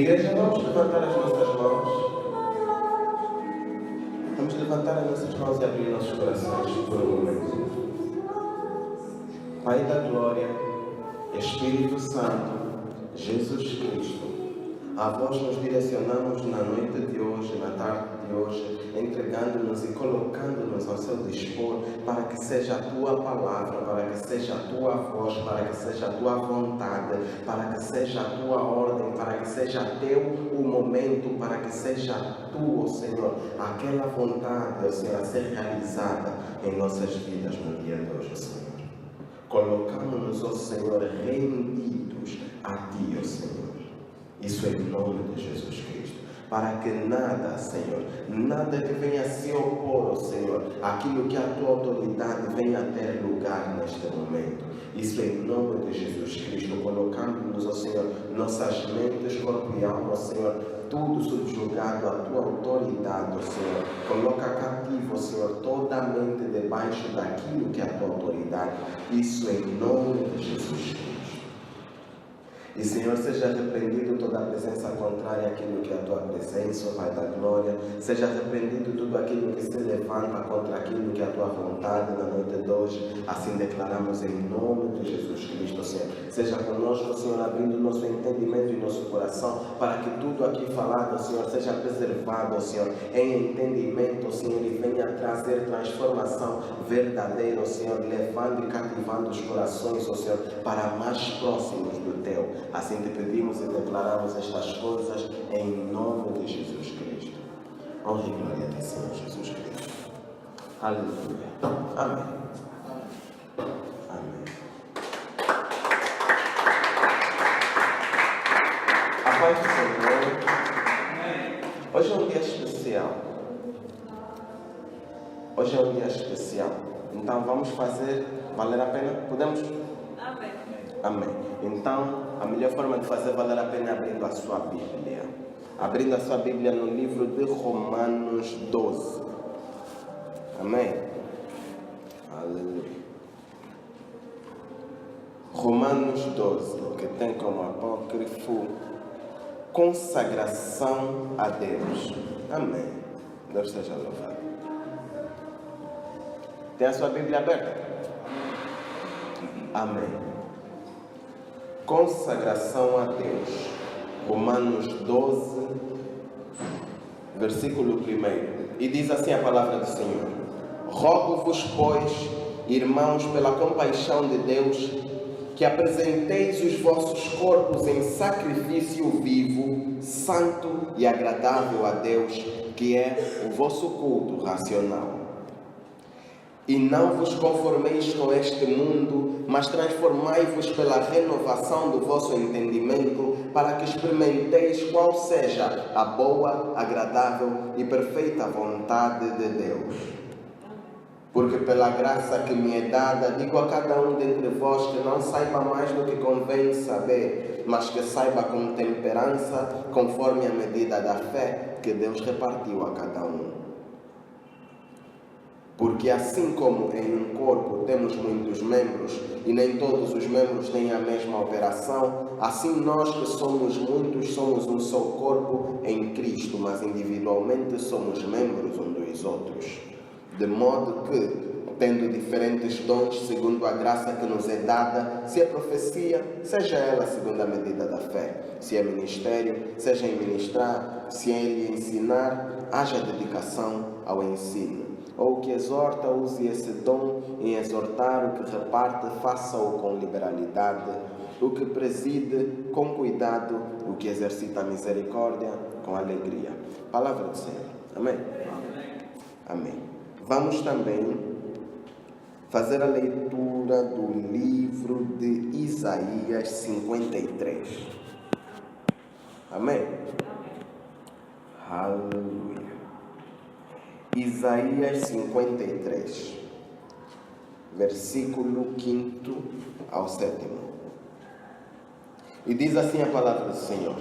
Igreja, vamos levantar as nossas mãos. Vamos levantar as nossas mãos e abrir nossos corações por um momento. Pai da glória, Espírito Santo, Jesus Cristo, a vós nos direcionamos na noite de hoje, na tarde de hoje, entregando-nos e colocando-nos ao seu dispor, para que seja a tua palavra, para que seja a tua voz, para que seja a tua vontade, para que seja a tua ordem, para que seja teu o momento, para que seja tu, Senhor, aquela vontade, Senhor, a ser realizada em nossas vidas no dia de hoje, Senhor. Colocamos-nos, ó Senhor, rendidos a ti, ó Senhor. Isso em nome de Jesus Cristo. Para que nada, Senhor, nada que venha se opor, ó Senhor, aquilo que a tua autoridade venha ter lugar neste momento. Isso em nome de Jesus Cristo. Colocamos-nos, ó Senhor, nossas mentes, corpo e alma, ó Senhor, tudo subjugado à tua autoridade, ó Senhor. Coloca cativo, ó Senhor, toda a mente debaixo daquilo que é a tua autoridade. Isso em nome de Jesus Cristo. E, Senhor, seja repreendido toda a presença contrária àquilo que é a tua presença, ó Pai da glória. Seja repreendido tudo aquilo que se levanta contra aquilo que é a tua vontade na noite de hoje. Assim declaramos em nome de Jesus Cristo, Senhor. Seja conosco, Senhor, abrindo nosso entendimento e nosso coração, para que tudo aqui falado, Senhor, seja preservado, Senhor, em entendimento, Senhor, e venha trazer transformação verdadeira, Senhor, levando e cativando os corações, Senhor, para mais próximos do teu. Assim te pedimos e declaramos estas coisas em nome de Jesus Cristo. Honra e glória a ti, Senhor Jesus Cristo. Aleluia. Amém. Amém. A paz do Senhor. Hoje é um dia especial. Hoje é um dia especial. Então vamos fazer valer a pena? Podemos? Amém. Amém. Então, a melhor forma de fazer valer a pena é abrindo a sua Bíblia. Abrindo a sua Bíblia no livro de Romanos 12. Amém? Aleluia. Romanos 12, que tem como apócrifo consagração a Deus. Amém. Deus seja louvado. Tem a sua Bíblia aberta? Amém. Consagração a Deus. Romanos 12, versículo 1. E diz assim a palavra do Senhor: rogo-vos, pois, irmãos, pela compaixão de Deus, que apresenteis os vossos corpos em sacrifício vivo, santo e agradável a Deus, que é o vosso culto racional. E não vos conformeis com este mundo, mas transformai-vos pela renovação do vosso entendimento, para que experimenteis qual seja a boa, agradável e perfeita vontade de Deus. Porque pela graça que me é dada, digo a cada um dentre vós que não saiba mais do que convém saber, mas que saiba com temperança, conforme a medida da fé que Deus repartiu a cada um. Porque assim como em um corpo temos muitos membros, e nem todos os membros têm a mesma operação, assim nós que somos muitos somos um só corpo em Cristo, mas individualmente somos membros uns dos outros. De modo que, tendo diferentes dons segundo a graça que nos é dada, se é profecia, seja ela segundo a medida da fé. Se é ministério, seja em ministrar. Se é em ensinar, haja dedicação ao ensino. Ou o que exorta, use esse dom em exortar, o que reparte, faça-o com liberalidade, o que preside, com cuidado, o que exercita a misericórdia, com alegria. Palavra do Senhor. Amém? Amém. Vamos também fazer a leitura do livro de Isaías 53. Amém? Aleluia. Isaías 53, versículo 5 ao 7. E diz assim a palavra do Senhor: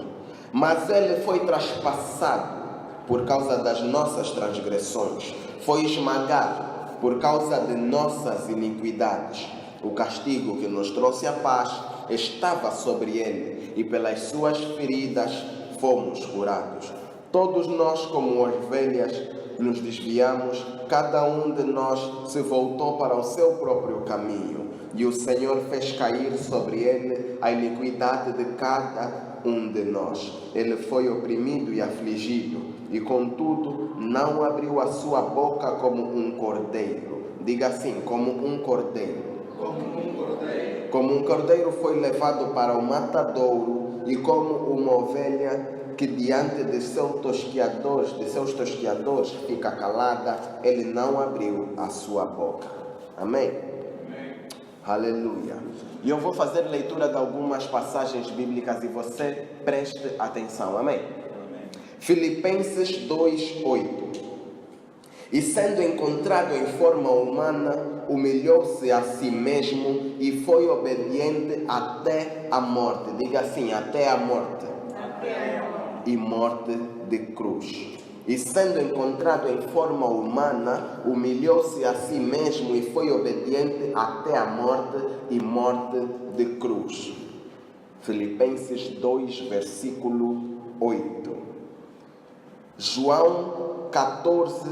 mas ele foi traspassado por causa das nossas transgressões, foi esmagado por causa de nossas iniquidades. O castigo que nos trouxe a paz estava sobre ele, e pelas suas feridas fomos curados. Todos nós, como ovelhas, nos desviamos, cada um de nós se voltou para o seu próprio caminho, e o Senhor fez cair sobre ele a iniquidade de cada um de nós. Ele foi oprimido e afligido, e contudo não abriu a sua boca como um cordeiro. Diga assim, como um cordeiro. Como um cordeiro foi levado para o matadouro, e como uma ovelha que diante de seus tosquiadores fica calada, ele não abriu a sua boca. Amém? Aleluia. E eu vou fazer leitura de algumas passagens bíblicas e você preste atenção. Amém? Filipenses 2:8. E sendo encontrado em forma humana, humilhou-se a si mesmo e foi obediente até a morte. Diga assim, até a morte. E morte de cruz. E sendo encontrado em forma humana, humilhou-se a si mesmo e foi obediente até a morte e morte de cruz. Filipenses 2, versículo 8. João 14,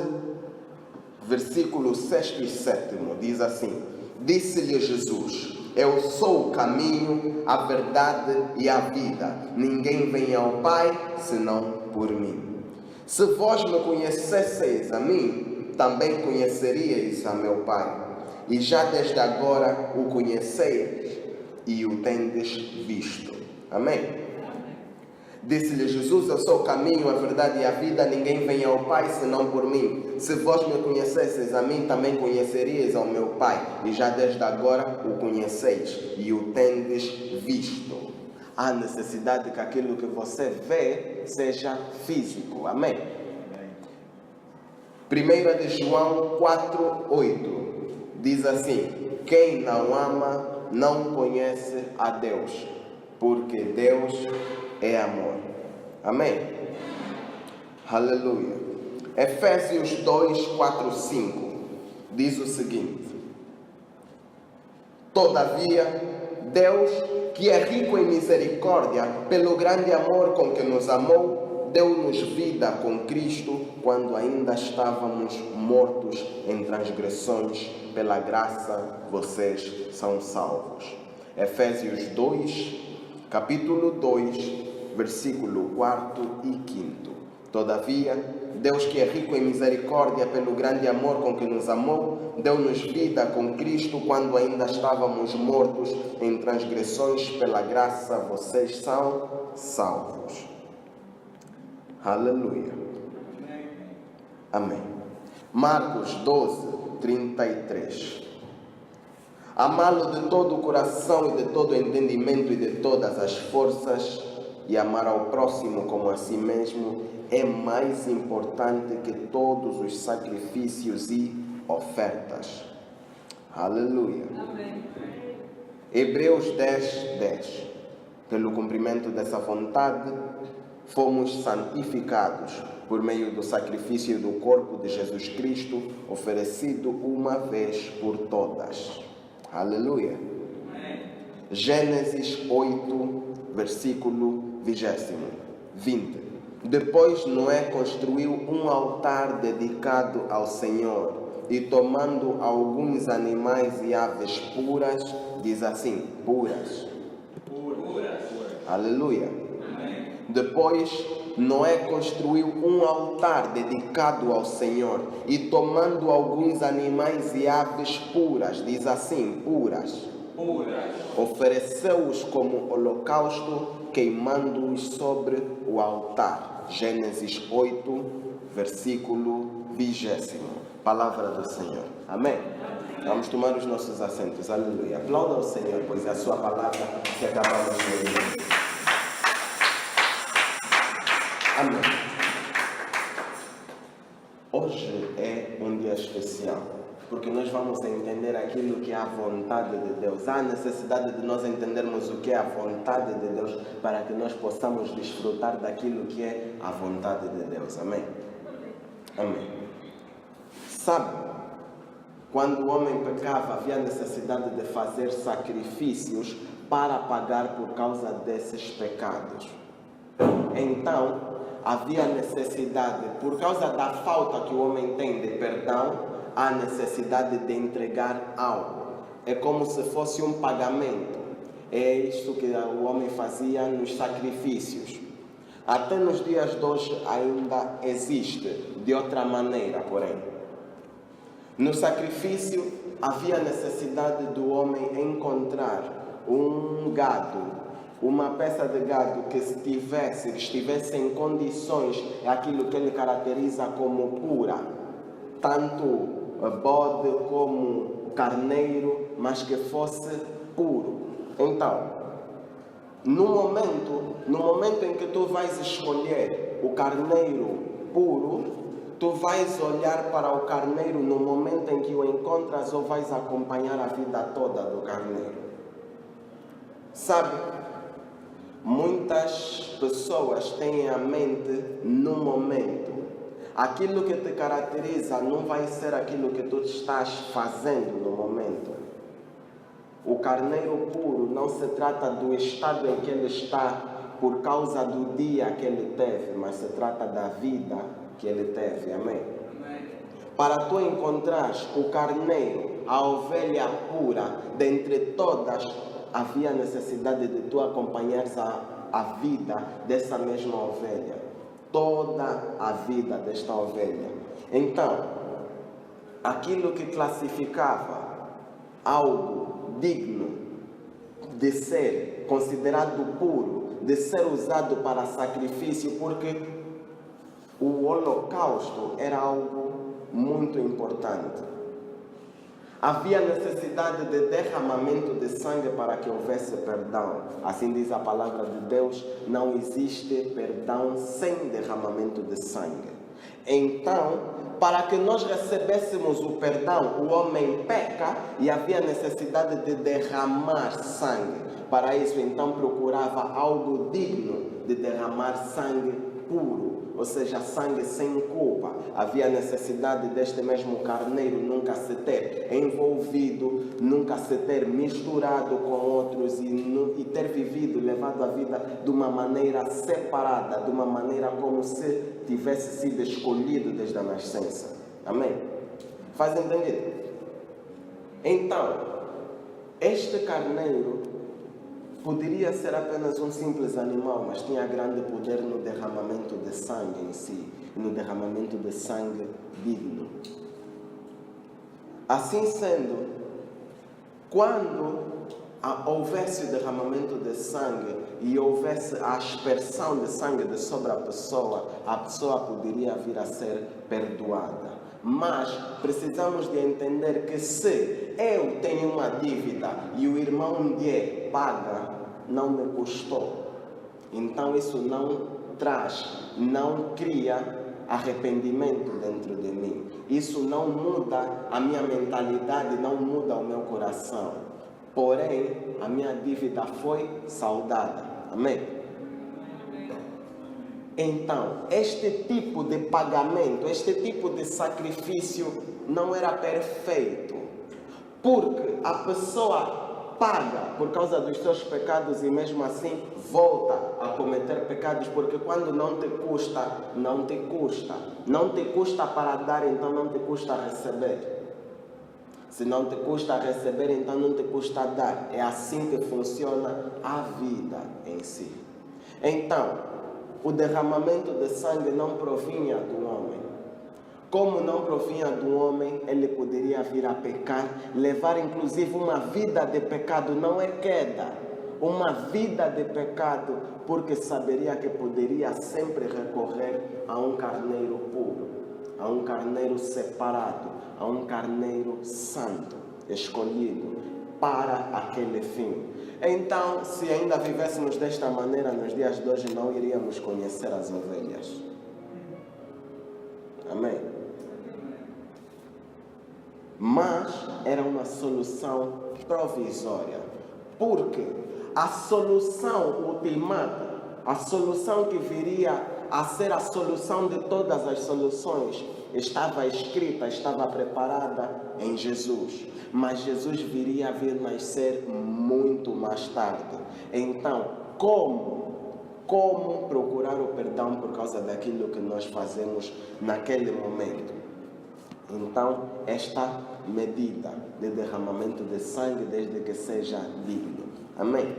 versículo 6 e 7 diz assim: Disse-lhe Jesus: Eu sou o caminho, a verdade e a vida. Ninguém vem ao Pai senão por mim. Se vós me conhecesseis a mim, também conheceríeis a meu Pai. E já desde agora o conheceis e o tendes visto. Amém? Disse-lhe Jesus: Eu sou o caminho, a verdade e a vida. Ninguém vem ao Pai senão por mim. Se vós me conhecesseis a mim, também conheceríeis ao meu Pai. E já desde agora o conheceis e o tendes visto. Há necessidade que aquilo que você vê seja físico. Amém? 1 de João 4:8 diz assim: Quem não ama não conhece a Deus, porque Deus é amor. Amém? Aleluia. Efésios 2:4-5 diz o seguinte: Todavia, Deus, que é rico em misericórdia, pelo grande amor com que nos amou, deu-nos vida com Cristo quando ainda estávamos mortos em transgressões. Pela graça, vocês são salvos. Efésios 2, capítulo 2, versículo 4 e 5. Todavia, Deus, que é rico em misericórdia, pelo grande amor com que nos amou, deu-nos vida com Cristo quando ainda estávamos mortos em transgressões. Pela graça, vocês são salvos. Aleluia. Amém. Marcos 12:33. Amá-lo de todo o coração e de todo o entendimento e de todas as forças, e amar ao próximo como a si mesmo, é mais importante que todos os sacrifícios e ofertas. Aleluia. Amém. Hebreus 10:10. Pelo cumprimento dessa vontade, fomos santificados por meio do sacrifício do corpo de Jesus Cristo, oferecido uma vez por todas. Aleluia. Amém. Gênesis 8, versículo 20. Depois Noé construiu um altar dedicado ao Senhor, e tomando alguns animais e aves puras, diz assim, puras. Aleluia. Amém. Depois Noé construiu um altar dedicado ao Senhor, e tomando alguns animais e aves puras, diz assim, puras. Ofereceu-os como holocausto, queimando-os sobre o altar. Gênesis 8, versículo 20. Palavra do Senhor. Amém? Vamos tomar os nossos assentos. Aleluia. Aplauda ao Senhor, pois é a sua palavra que acabamos de ouvir. Amém. Hoje é um dia especial, porque nós vamos entender aquilo que é a vontade de Deus. Há necessidade de nós entendermos o que é a vontade de Deus, para que nós possamos desfrutar daquilo que é a vontade de Deus. Amém? Amém. Sabe, quando o homem pecava, havia necessidade de fazer sacrifícios para pagar por causa desses pecados. Então, havia necessidade, por causa da falta que o homem tem de perdão, há necessidade de entregar algo. É como se fosse um pagamento. É isto que o homem fazia nos sacrifícios. Até nos dias de hoje ainda existe, de outra maneira, porém. No sacrifício havia necessidade do homem encontrar um gado, uma peça de gado que estivesse em condições, é aquilo que ele caracteriza como pura, tanto bode como carneiro, mas que fosse puro. Então, no momento em que tu vais escolher o carneiro puro, tu vais olhar para o carneiro no momento em que o encontras ou vais acompanhar a vida toda do carneiro. Sabe, muitas pessoas têm a mente no momento. Aquilo que te caracteriza não vai ser aquilo que tu estás fazendo no momento. O carneiro puro não se trata do estado em que ele está por causa do dia que ele teve, mas se trata da vida que ele teve. Amém? Para tu encontrares o carneiro, a ovelha pura, dentre todas, havia necessidade de tu acompanhares a vida dessa mesma ovelha. Toda a vida desta ovelha. Então, aquilo que classificava algo digno de ser considerado puro, de ser usado para sacrifício, porque o holocausto era algo muito importante. Havia necessidade de derramamento de sangue para que houvesse perdão. Assim diz a palavra de Deus, não existe perdão sem derramamento de sangue. Então, para que nós recebêssemos o perdão, o homem peca e havia necessidade de derramar sangue. Para isso, então, procurava algo digno de derramar sangue puro, ou seja, sangue sem culpa. Havia necessidade deste mesmo carneiro nunca se ter envolvido, nunca se ter misturado com outros e ter vivido, levado a vida de uma maneira separada, de uma maneira como se tivesse sido escolhido desde a nascença. Amém? Faz entender? Então, este carneiro poderia ser apenas um simples animal, mas tinha grande poder no derramamento de sangue em si, no derramamento de sangue digno. Assim sendo, quando houvesse o derramamento de sangue e houvesse a aspersão de sangue de sobre a pessoa poderia vir a ser perdoada. Mas precisamos de entender que se eu tenho uma dívida e o irmão me paga, não me custou. Então isso não cria arrependimento dentro de mim. Isso não muda a minha mentalidade, não muda o meu coração. Porém, a minha dívida foi saldada. Amém? Então, este tipo de pagamento, este tipo de sacrifício não era perfeito. Porque a pessoa paga por causa dos seus pecados e mesmo assim volta a cometer pecados, porque quando não te custa, não te custa. Não te custa para dar, então não te custa receber. Se não te custa receber, então não te custa dar. É assim que funciona a vida em si. Então, o derramamento de sangue não provinha do homem. Como não provinha do homem, ele poderia vir a pecar, levar inclusive uma vida de pecado, não é queda, uma vida de pecado, porque saberia que poderia sempre recorrer a um carneiro puro, a um carneiro separado, a um carneiro santo, escolhido para aquele fim. Então, se ainda vivêssemos desta maneira nos dias de hoje, não iríamos conhecer as ovelhas. Amém? Mas era uma solução provisória. Porque a solução ultimata, a solução que viria a ser a solução de todas as soluções, estava escrita, estava preparada em Jesus. Mas Jesus viria a vir nascer muito mais tarde. Então, como como procurar o perdão por causa daquilo que nós fazemos naquele momento. Então, esta medida de derramamento de sangue, desde que seja digno. Amém?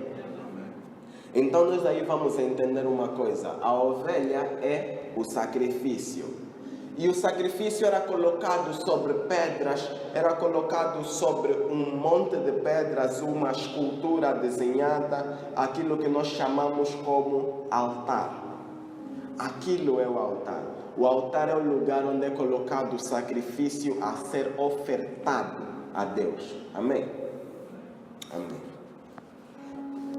Então, nós aí vamos entender uma coisa. A ovelha é o sacrifício. E o sacrifício era colocado sobre pedras, era colocado sobre um monte de pedras, uma escultura desenhada, aquilo que nós chamamos como altar. Aquilo é o altar. O altar é o lugar onde é colocado o sacrifício a ser ofertado a Deus. Amém? Amém.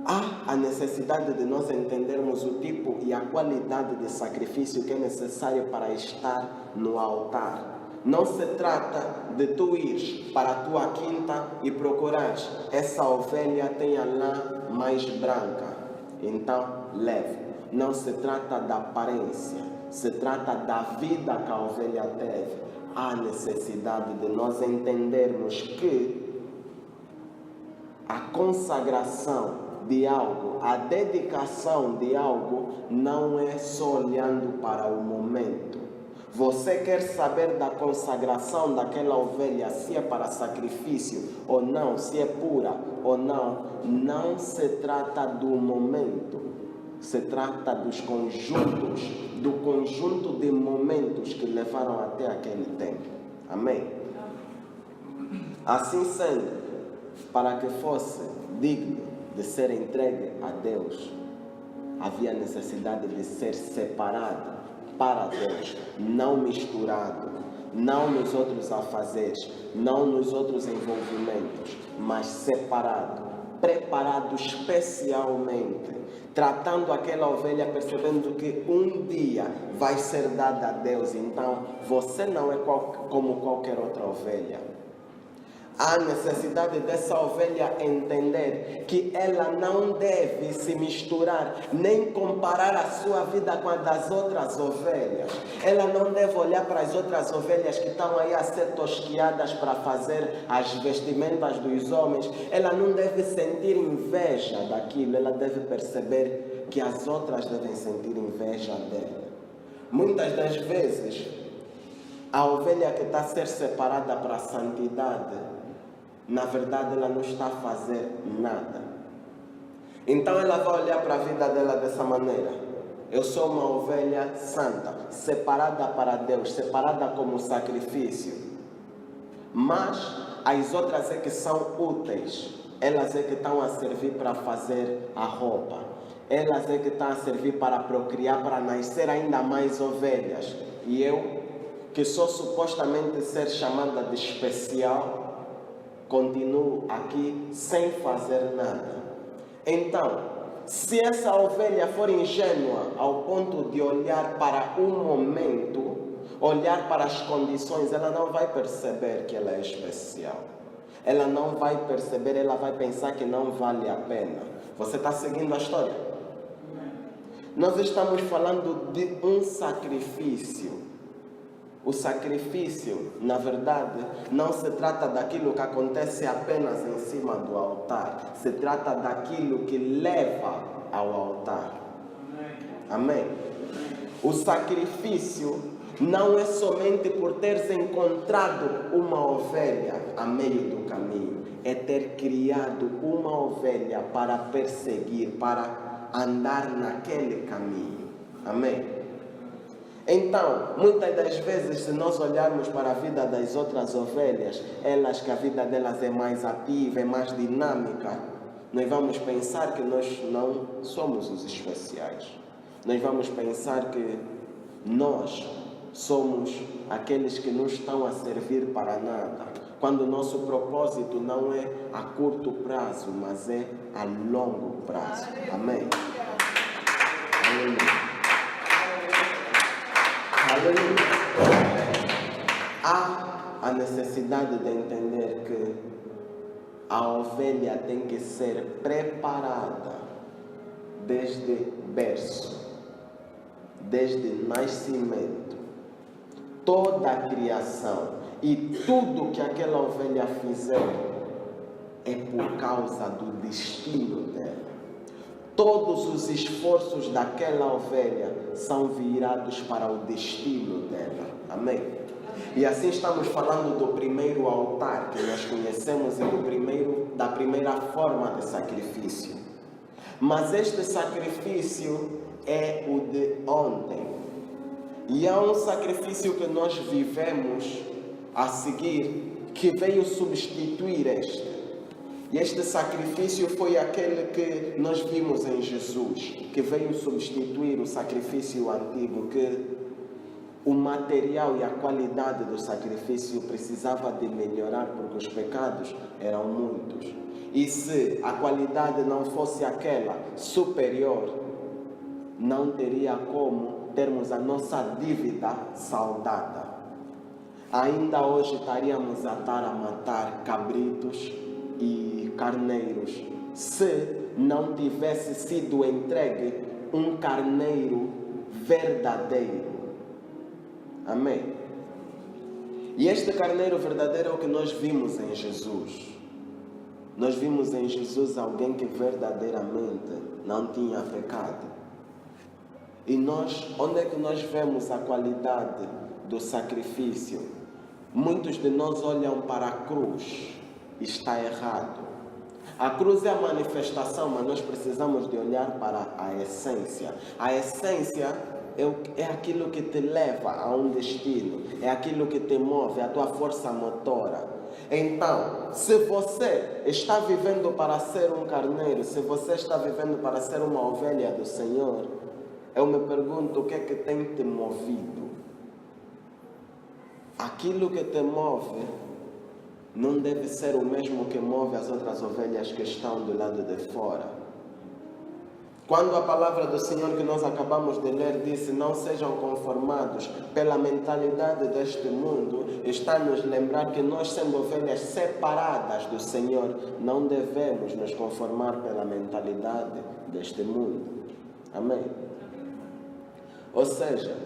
Há a necessidade de nós entendermos o tipo e a qualidade de sacrifício que é necessário para estar no altar. Não se trata de tu ires para a tua quinta e procurares essa ovelha tem a lã mais branca, então leve. Não se trata da aparência, se trata da vida que a ovelha teve. Há necessidade de nós entendermos que a consagração de algo, a dedicação de algo, não é só olhando para o momento. Você quer saber da consagração daquela ovelha, se é para sacrifício ou não, se é pura ou não. Não se trata do momento, se trata dos conjuntos, do conjunto de momentos que levaram até aquele tempo. Amém? Assim sendo, para que fosse digno de ser entregue a Deus, havia necessidade de ser separado para Deus, não misturado, não nos outros afazeres, não nos outros envolvimentos, mas separado, preparado especialmente, tratando aquela ovelha, percebendo que um dia vai ser dada a Deus. Então, você não é como qualquer outra ovelha. Há necessidade dessa ovelha entender que ela não deve se misturar, nem comparar a sua vida com a das outras ovelhas. Ela não deve olhar para as outras ovelhas que estão aí a ser tosquiadas para fazer as vestimentas dos homens. Ela não deve sentir inveja daquilo, ela deve perceber que as outras devem sentir inveja dela. Muitas das vezes, a ovelha que está a ser separada para a santidade, na verdade, ela não está a fazer nada. Então, ela vai olhar para a vida dela dessa maneira. Eu sou uma ovelha santa, separada para Deus, separada como sacrifício. Mas as outras é que são úteis. Elas é que estão a servir para fazer a roupa. Elas é que estão a servir para procriar, para nascer ainda mais ovelhas. E eu, que sou supostamente ser chamada de especial, continuo aqui sem fazer nada. Então, se essa ovelha for ingênua ao ponto de olhar para o momento, olhar para as condições, ela não vai perceber que ela é especial. Ela não vai perceber, ela vai pensar que não vale a pena. Você está seguindo a história? Nós estamos falando de um sacrifício. O sacrifício, na verdade, não se trata daquilo que acontece apenas em cima do altar. Se trata daquilo que leva ao altar. Amém? O sacrifício não é somente por teres encontrado uma ovelha a meio do caminho. É ter criado uma ovelha para perseguir, para andar naquele caminho. Amém? Então, muitas das vezes, se nós olharmos para a vida das outras ovelhas, elas que a vida delas é mais ativa, é mais dinâmica, nós vamos pensar que nós não somos os especiais. Nós vamos pensar que nós somos aqueles que não estão a servir para nada, quando o nosso propósito não é a curto prazo, mas é a longo prazo. Amém? Aleluia. Há a necessidade de entender que a ovelha tem que ser preparada desde berço, desde nascimento. Toda a criação e tudo que aquela ovelha fizer é por causa do destino dela. todos os esforços daquela ovelha são virados para o destino dela. Amém? E assim estamos falando do primeiro altar que nós conhecemos e da primeira forma de sacrifício. Mas este sacrifício é o de ontem. E há um sacrifício que nós vivemos a seguir que veio substituir este. E este sacrifício foi aquele que nós vimos em Jesus, que veio substituir o sacrifício antigo, que o material e a qualidade do sacrifício precisava de melhorar porque os pecados eram muitos. E se a qualidade não fosse aquela superior, não teria como termos a nossa dívida saldada. Ainda hoje estaríamos a estar a matar cabritos e carneiros, se não tivesse sido entregue um carneiro verdadeiro. Amém? E este carneiro verdadeiro é o que nós vimos em Jesus. Nós vimos em Jesus alguém que verdadeiramente não tinha pecado. E nós, onde é que nós vemos a qualidade do sacrifício? Muitos de nós olham para a cruz. Está errado. A cruz é a manifestação, mas nós precisamos de olhar para a essência. A essência é aquilo que te leva a um destino, é aquilo que te move, é a tua força motora. Então, se você está vivendo para ser um carneiro, se você está vivendo para ser uma ovelha do Senhor, eu me pergunto o que é que tem te movido. Aquilo que te move não deve ser o mesmo que move as outras ovelhas que estão do lado de fora. Quando a palavra do Senhor que nós acabamos de ler disse: não sejam conformados pela mentalidade deste mundo, está a nos lembrar que nós, sendo ovelhas separadas do Senhor, não devemos nos conformar pela mentalidade deste mundo. Amém? Ou seja,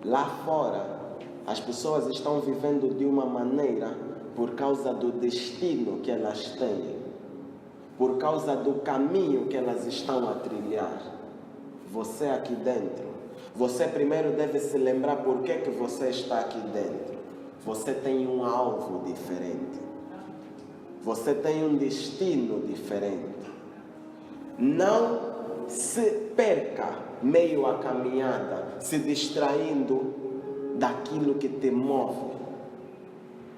lá fora, as pessoas estão vivendo de uma maneira por causa do destino que elas têm, por causa do caminho que elas estão a trilhar. Você aqui dentro, você primeiro deve se lembrar por que você está aqui dentro. Você tem um alvo diferente. Você tem um destino diferente. Não se perca meio a caminhada, se distraindo daquilo que te move.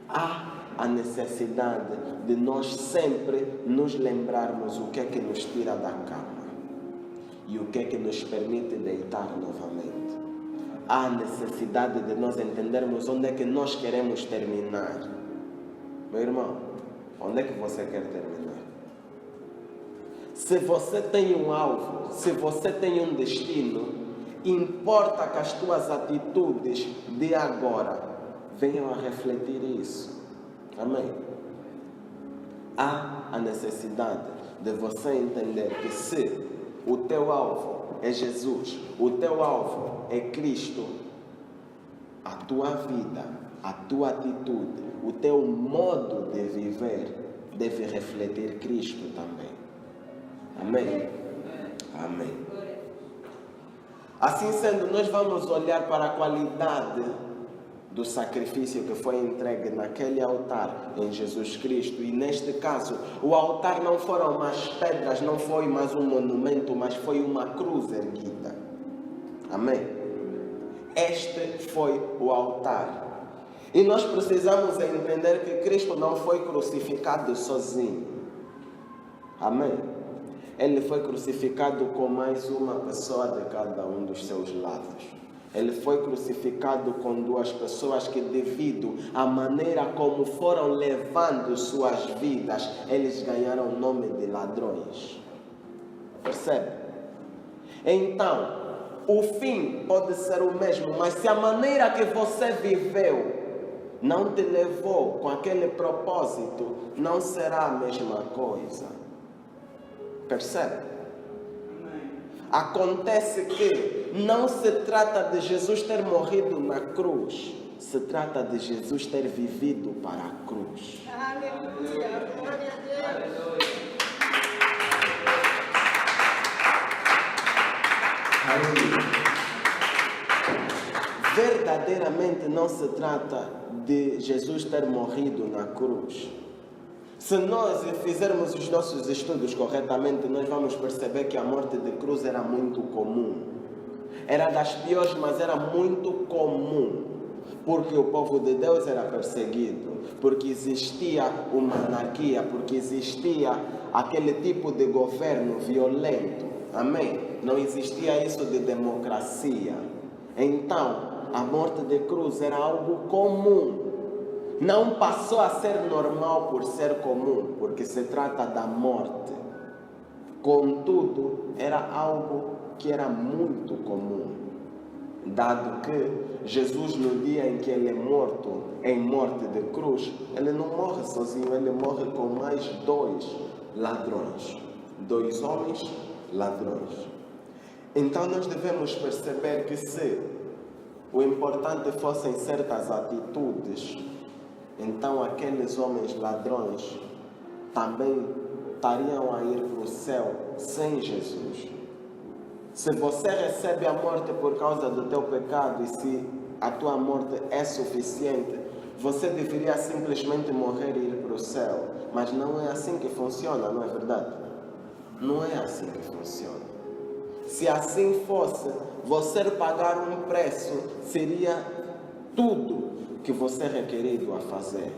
Há a necessidade de nós sempre nos lembrarmos o que é que nos tira da cama e o que é que nos permite deitar novamente. Há a necessidade de nós entendermos onde é que nós queremos terminar. Meu irmão, onde é que você quer terminar? Se você tem um alvo, se você tem um destino, importa que as tuas atitudes de agora venham a refletir isso. Amém? Há a necessidade de você entender que se o teu alvo é Jesus, o teu alvo é Cristo, a tua vida, a tua atitude, o teu modo de viver deve refletir Cristo também. Amém? Amém. Assim sendo, nós vamos olhar para a qualidade do sacrifício que foi entregue naquele altar em Jesus Cristo. E neste caso, o altar não foram mais pedras, não foi mais um monumento, mas foi uma cruz erguida. Amém? Este foi o altar. E nós precisamos entender que Cristo não foi crucificado sozinho. Amém? Ele foi crucificado com mais uma pessoa de cada um dos seus lados. Ele foi crucificado com duas pessoas que, devido à maneira como foram levando suas vidas, eles ganharam o nome de ladrões. Percebe? Então, o fim pode ser o mesmo, mas se a maneira que você viveu não te levou com aquele propósito, não será a mesma coisa. Percebe? Acontece que não se trata de Jesus ter morrido na cruz, se trata de Jesus ter vivido para a cruz. Aleluia, glória a Deus. Aleluia. Verdadeiramente não se trata de Jesus ter morrido na cruz. Se nós fizermos os nossos estudos corretamente, nós vamos perceber que a morte de cruz era muito comum. Era das piores, mas era muito comum. Porque o povo de Deus era perseguido, porque existia uma anarquia, porque existia aquele tipo de governo violento. Amém? Não existia isso de democracia. Então, a morte de cruz era algo comum. Não passou a ser normal por ser comum, porque se trata da morte. Contudo, era algo que era muito comum, dado que Jesus, no dia em que ele é morto, em morte de cruz, ele não morre sozinho, ele morre com mais 2 ladrões. 2 homens ladrões. Então nós devemos perceber que se o importante fossem certas atitudes, então aqueles homens ladrões também estariam a ir para o céu sem Jesus. Se você recebe a morte por causa do teu pecado e se a tua morte é suficiente, você deveria simplesmente morrer e ir para o céu. Mas não é assim que funciona, não é verdade? Não é assim que funciona. Se assim fosse, você pagar um preço seria tudo que você é requerido a fazer.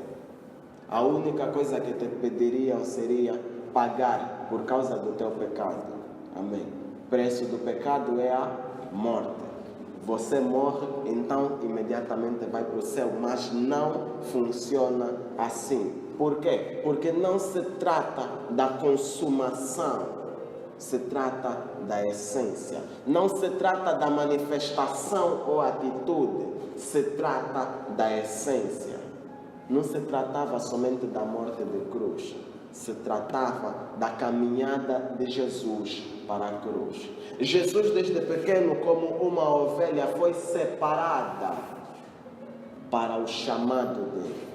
A única coisa que te pediriam seria pagar por causa do teu pecado. Amém. O preço do pecado é a morte. Você morre, então imediatamente vai para o céu, mas não funciona assim. Por quê? Porque não se trata da consumação, se trata da essência. Não se trata da manifestação ou atitude, se trata da essência. Não se tratava somente da morte de cruz, se tratava da caminhada de Jesus para a cruz. Jesus, desde pequeno, como uma ovelha, foi separada para o chamado dele.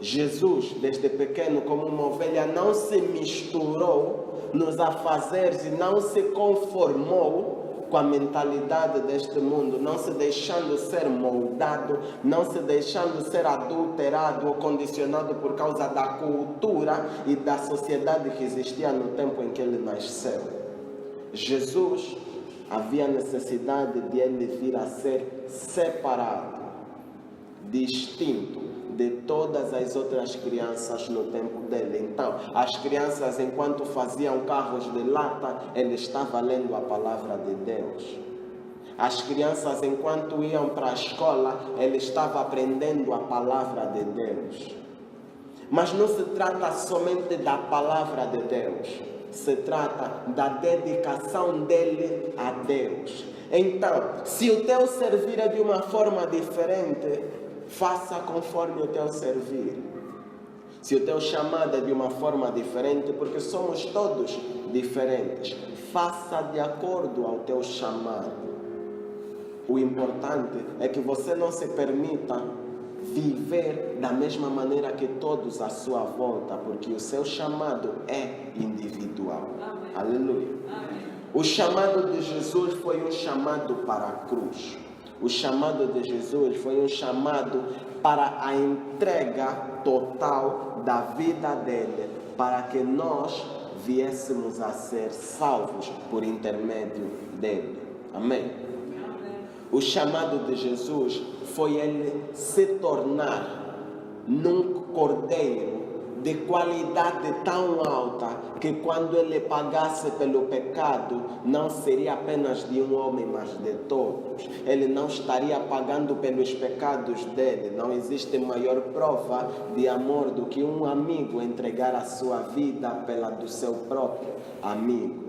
Jesus, desde pequeno, como uma ovelha, não se misturou nos afazeres e não se conformou com a mentalidade deste mundo, não se deixando ser moldado, não se deixando ser adulterado ou condicionado por causa da cultura e da sociedade que existia no tempo em que ele nasceu. Jesus, havia necessidade de ele vir a ser separado, distinto de todas as outras crianças no tempo dele. Então, as crianças, enquanto faziam carros de lata, ele estava lendo a palavra de Deus. As crianças, enquanto iam para a escola, ele estava aprendendo a palavra de Deus. Mas não se trata somente da palavra de Deus, se trata da dedicação dele a Deus. Então, se o teu servir é de uma forma diferente, faça conforme o teu servir. Se o teu chamado é de uma forma diferente, porque somos todos diferentes, faça de acordo ao teu chamado. O importante é que você não se permita viver da mesma maneira que todos à sua volta, porque o seu chamado é individual. Amém. Aleluia. Amém. O chamado de Jesus foi um chamado para a cruz. O chamado de Jesus foi um chamado para a entrega total da vida dele, para que nós viéssemos a ser salvos por intermédio dele. Amém? O chamado de Jesus foi ele se tornar num cordeiro de qualidade tão alta que quando ele pagasse pelo pecado, não seria apenas de um homem, mas de todos. Ele não estaria pagando pelos pecados dele. Não existe maior prova de amor do que um amigo entregar a sua vida pela do seu próprio amigo.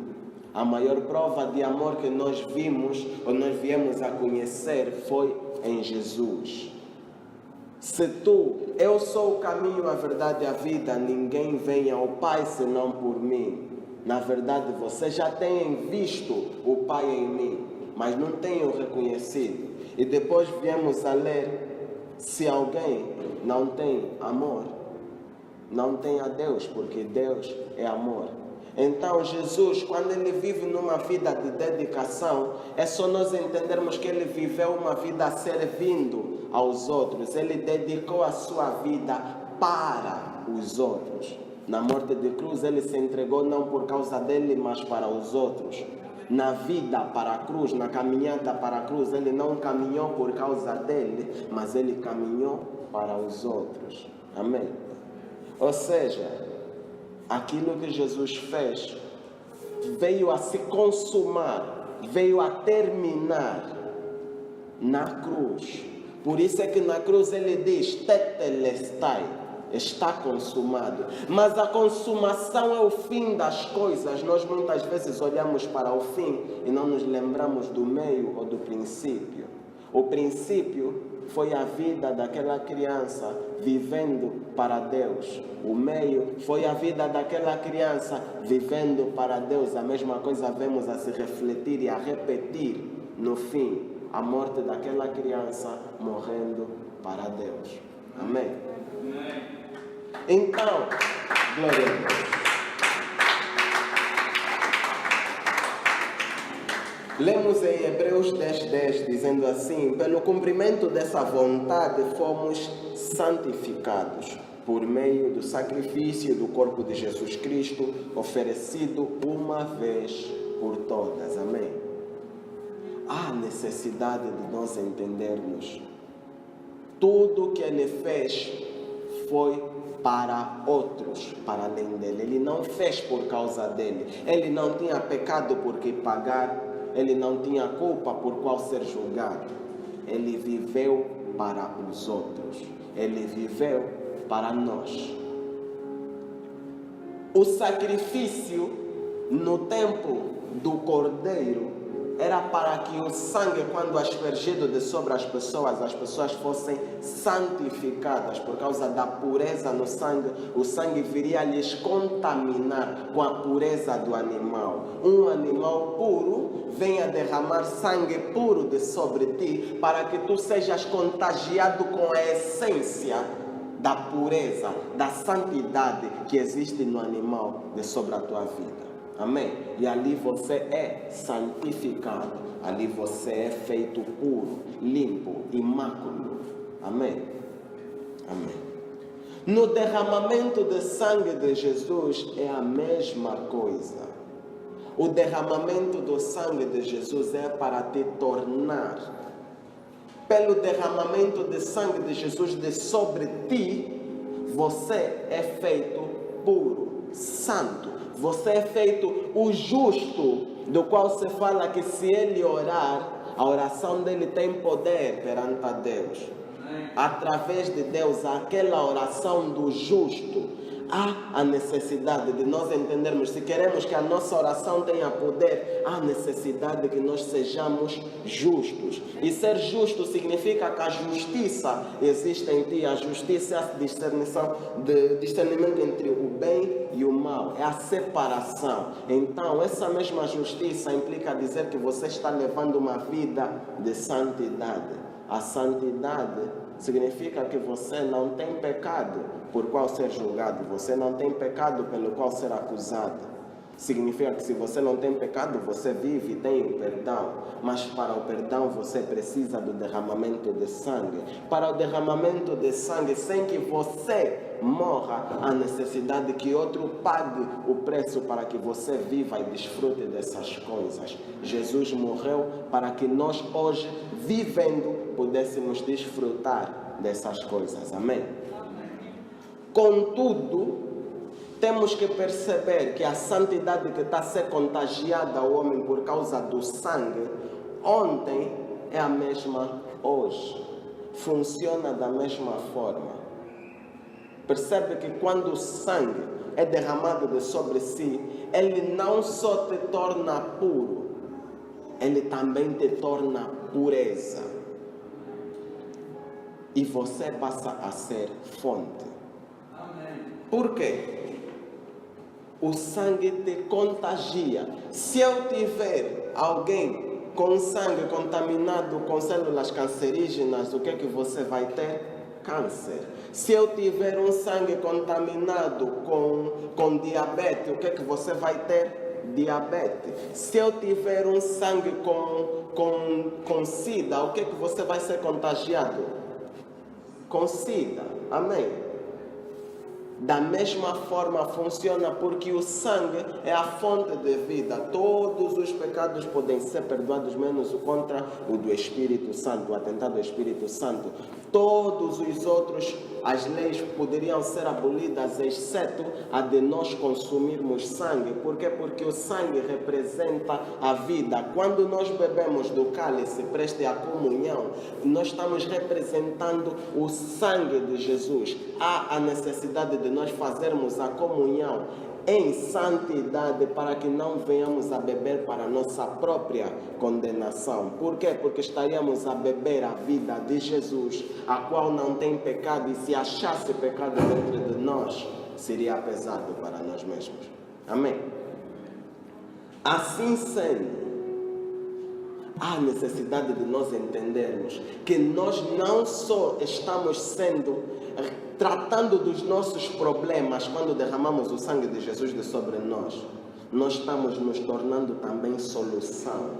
A maior prova de amor que nós vimos, ou nós viemos a conhecer, foi em Jesus. Se eu sou o caminho, a verdade e a vida, ninguém vem ao Pai senão por mim. Na verdade, vocês já têm visto o Pai em mim, mas não têm o reconhecido. E depois viemos a ler, se alguém não tem amor, não tem a Deus, porque Deus é amor. Então Jesus, quando ele vive numa vida de dedicação, é só nós entendermos que ele viveu uma vida servindo aos outros. Ele dedicou a sua vida para os outros. Na morte de cruz ele se entregou não por causa dele, mas para os outros. Na vida para a cruz, na caminhada para a cruz, ele não caminhou por causa dele, mas ele caminhou para os outros. Amém? Ou seja, aquilo que Jesus fez veio a se consumar, veio a terminar na cruz. Por isso é que na cruz ele diz, tetelestai, está consumado. Mas a consumação é o fim das coisas. Nós muitas vezes olhamos para o fim e não nos lembramos do meio ou do princípio. O princípio foi a vida daquela criança vivendo para Deus. O meio foi a vida daquela criança vivendo para Deus. A mesma coisa vemos a se refletir e a repetir no fim. A morte daquela criança morrendo para Deus. Amém? Então, glória a Deus. Lemos em Hebreus 10:10 dizendo assim: pelo cumprimento dessa vontade fomos santificados por meio do sacrifício do corpo de Jesus Cristo, oferecido uma vez por todas. Amém? Há necessidade de nós entendermos. Tudo que ele fez foi para outros, para além dele. Ele não fez por causa dele. Ele não tinha pecado por que pagar. Ele não tinha culpa por qual ser julgado. Ele viveu para os outros. Ele viveu para nós. O sacrifício no tempo do Cordeiro era para que o sangue, quando aspergido de sobre as pessoas fossem santificadas. Por causa da pureza no sangue, o sangue viria a lhes contaminar com a pureza do animal. Um animal puro vem a derramar sangue puro de sobre ti, para que tu sejas contagiado com a essência da pureza, da santidade que existe no animal de sobre a tua vida. Amém? E ali você é santificado. Ali você é feito puro, limpo, imaculado. Amém? Amém. No derramamento de sangue de Jesus é a mesma coisa. O derramamento do sangue de Jesus é para te tornar. Pelo derramamento de sangue de Jesus de sobre ti, você é feito puro, santo. Você é feito o justo, do qual se fala que se ele orar, a oração dele tem poder perante a Deus. Através de Deus, aquela oração do justo, há a necessidade de nós entendermos, se queremos que a nossa oração tenha poder, há necessidade de que nós sejamos justos. E ser justo significa que a justiça existe em ti. A justiça é a discernimento entre o bem e o mal. É a separação. Então, essa mesma justiça implica dizer que você está levando uma vida de santidade. A santidade significa que você não tem pecado por qual ser julgado. Você não tem pecado pelo qual ser acusado. Significa que se você não tem pecado, você vive e tem o perdão. Mas para o perdão você precisa do derramamento de sangue. Para o derramamento de sangue, sem que você morra, há necessidade que outro pague o preço para que você viva e desfrute dessas coisas. Jesus morreu para que nós hoje, vivendo, pudéssemos desfrutar dessas coisas. Amém? Contudo, temos que perceber que a santidade que está a ser contagiada ao homem por causa do sangue, ontem é a mesma hoje. Funciona da mesma forma. Percebe que quando o sangue é derramado de sobre si, ele não só te torna puro, ele também te torna pureza. E você passa a ser fonte. Por quê? O sangue te contagia. Se eu tiver alguém com sangue contaminado com células cancerígenas, o que é que você vai ter? câncer. Se eu tiver um sangue contaminado com diabetes, o que é que você vai ter? Diabetes. Se eu tiver um sangue com sida, o que é que você vai ser contagiado? Com sida. Amém? Da mesma forma funciona, porque o sangue é a fonte de vida. Todos os pecados podem ser perdoados, menos o contra o do Espírito Santo, o atentado ao Espírito Santo. Todos os outros, as leis poderiam ser abolidas, exceto a de nós consumirmos sangue. Por quê? Porque o sangue representa a vida. Quando nós bebemos do cálice, preste a comunhão, nós estamos representando o sangue de Jesus. Há a necessidade de nós fazermos a comunhão em santidade para que não venhamos a beber para a nossa própria condenação. Por quê? Porque estaríamos a beber a vida de Jesus, a qual não tem pecado, e se achasse pecado dentro de nós, seria pesado para nós mesmos. Amém? Assim sendo, há necessidade de nós entendermos que nós não só estamos tratando dos nossos problemas quando derramamos o sangue de Jesus de sobre nós, nós estamos nos tornando também solução.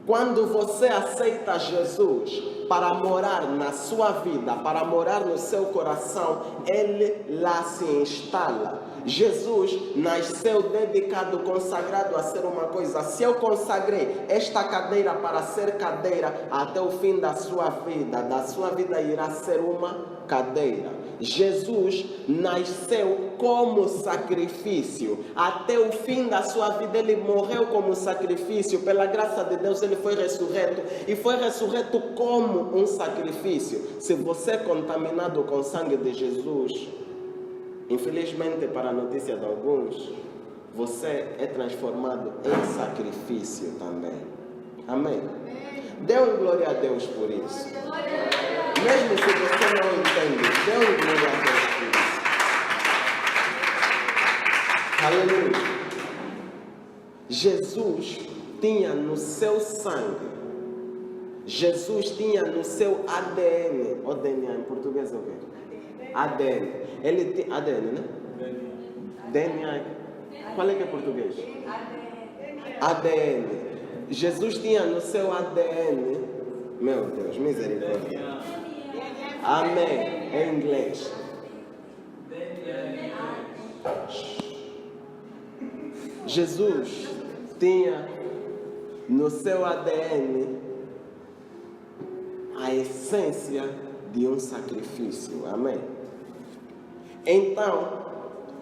Quando você aceita Jesus para morar na sua vida, para morar no seu coração, Ele lá se instala. Jesus nasceu dedicado, consagrado a ser uma coisa. Se eu consagrei esta cadeira para ser cadeira, até o fim da sua vida irá ser uma cadeira. Jesus nasceu como sacrifício. Até o fim da sua vida ele morreu como sacrifício. Pela graça de Deus ele foi ressurreto. E foi ressurreto como um sacrifício. Se você é contaminado com o sangue de Jesus, infelizmente, para a notícia de alguns, você é transformado em sacrifício também. Amém? Dê um glória a Deus por isso. Mesmo se você não entende, dê um glória a Deus por isso. Aleluia. Jesus tinha no seu sangue, Jesus tinha no seu ADN, o DNA em português é o quê? ADN. Ele tem ADN, né? DNA. Qual é que é português? ADN. Jesus tinha no seu ADN, meu Deus, misericórdia. Amém. Em inglês. Jesus tinha no seu ADN a essência de um sacrifício. Amém. Então,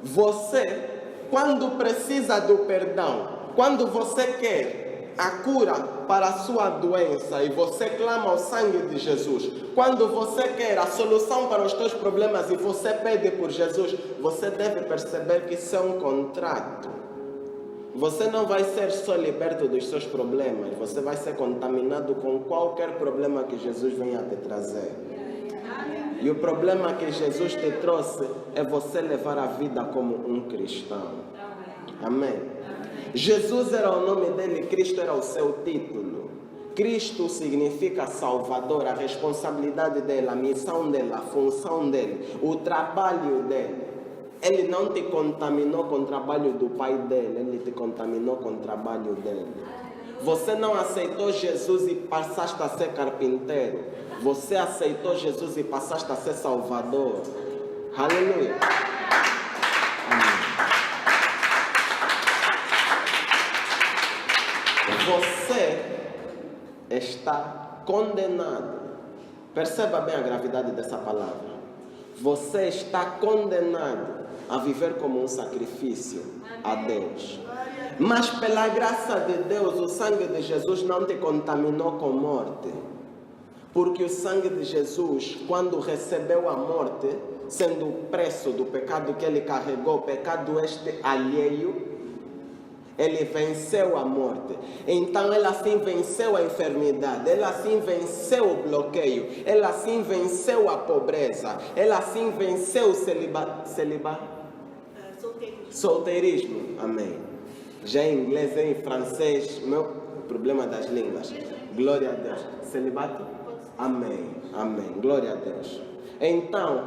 você, quando precisa do perdão, quando você quer a cura para a sua doença e você clama ao sangue de Jesus, quando você quer a solução para os seus problemas e você pede por Jesus, você deve perceber que isso é um contrato. Você não vai ser só liberto dos seus problemas, você vai ser contaminado com qualquer problema que Jesus venha te trazer. E o problema que Jesus te trouxe é você levar a vida como um cristão. Amém? Jesus era o nome dele, Cristo era o seu título. Cristo significa Salvador, a responsabilidade dele, a missão dele, a função dele, o trabalho dele. Ele não te contaminou com o trabalho do pai dele, ele te contaminou com o trabalho dele. Você não aceitou Jesus e passaste a ser carpinteiro. Você aceitou Jesus e passaste a ser salvador. Aleluia. Você está condenado. Perceba bem a gravidade dessa palavra. Você está condenado a viver como um sacrifício a Deus. Mas pela graça de Deus, o sangue de Jesus não te contaminou com morte. Porque o sangue de Jesus, quando recebeu a morte, sendo o preço do pecado que ele carregou, pecado este alheio, ele venceu a morte. Então ele assim venceu a enfermidade, ele assim venceu o bloqueio, ele assim venceu a pobreza, ele assim venceu o solteirismo. Amém. Já em inglês e em francês, meu problema das línguas. Glória a Deus. Celibato? Amém, amém. Glória a Deus. Então,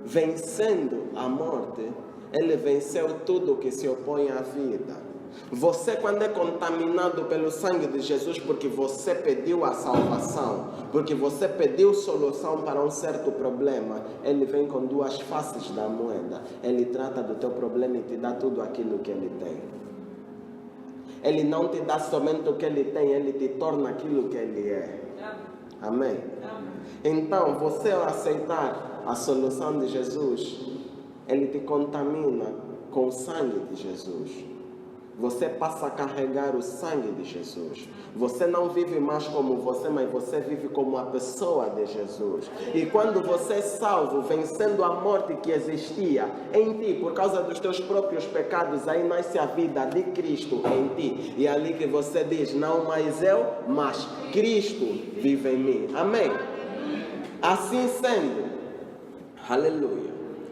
vencendo a morte, ele venceu tudo que se opõe à vida. Você, quando é contaminado pelo sangue de Jesus, porque você pediu a salvação, porque você pediu solução para um certo problema, ele vem com duas faces da moeda. Ele trata do teu problema e te dá tudo aquilo que ele tem. Ele não te dá somente o que ele tem, ele te torna aquilo que ele é. Amém? Então, você ao aceitar a solução de Jesus, ele te contamina com o sangue de Jesus. Você passa a carregar o sangue de Jesus. Você não vive mais como você, mas você vive como a pessoa de Jesus. E quando você é salvo, vencendo a morte que existia em ti, por causa dos teus próprios pecados, aí nasce a vida de Cristo em ti. E é ali que você diz, não mais eu, mas Cristo vive em mim. Amém? Assim sendo, aleluia,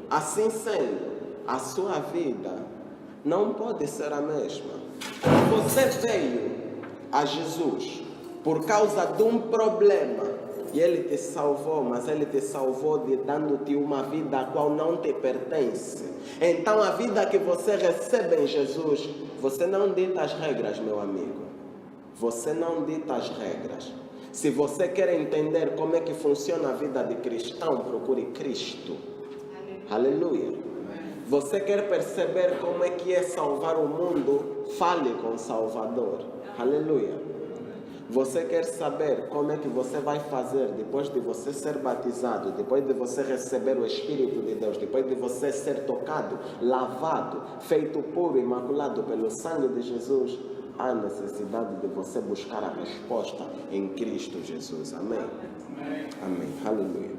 assim sendo, a sua vida não pode ser a mesma. Você veio a Jesus por causa de um problema e ele te salvou, mas ele te salvou dando-te uma vida a qual não te pertence. Então a vida que você recebe em Jesus, você não dita as regras, meu amigo. Você não dita as regras. Se você quer entender como é que funciona a vida de cristão, procure Cristo. Aleluia. Você quer perceber como é que é salvar o mundo? Fale com o Salvador. Aleluia. Você quer saber como é que você vai fazer depois de você ser batizado, depois de você receber o Espírito de Deus, depois de você ser tocado, lavado, feito puro, imaculado pelo sangue de Jesus? Há necessidade de você buscar a resposta em Cristo Jesus. Amém? Amém. Aleluia.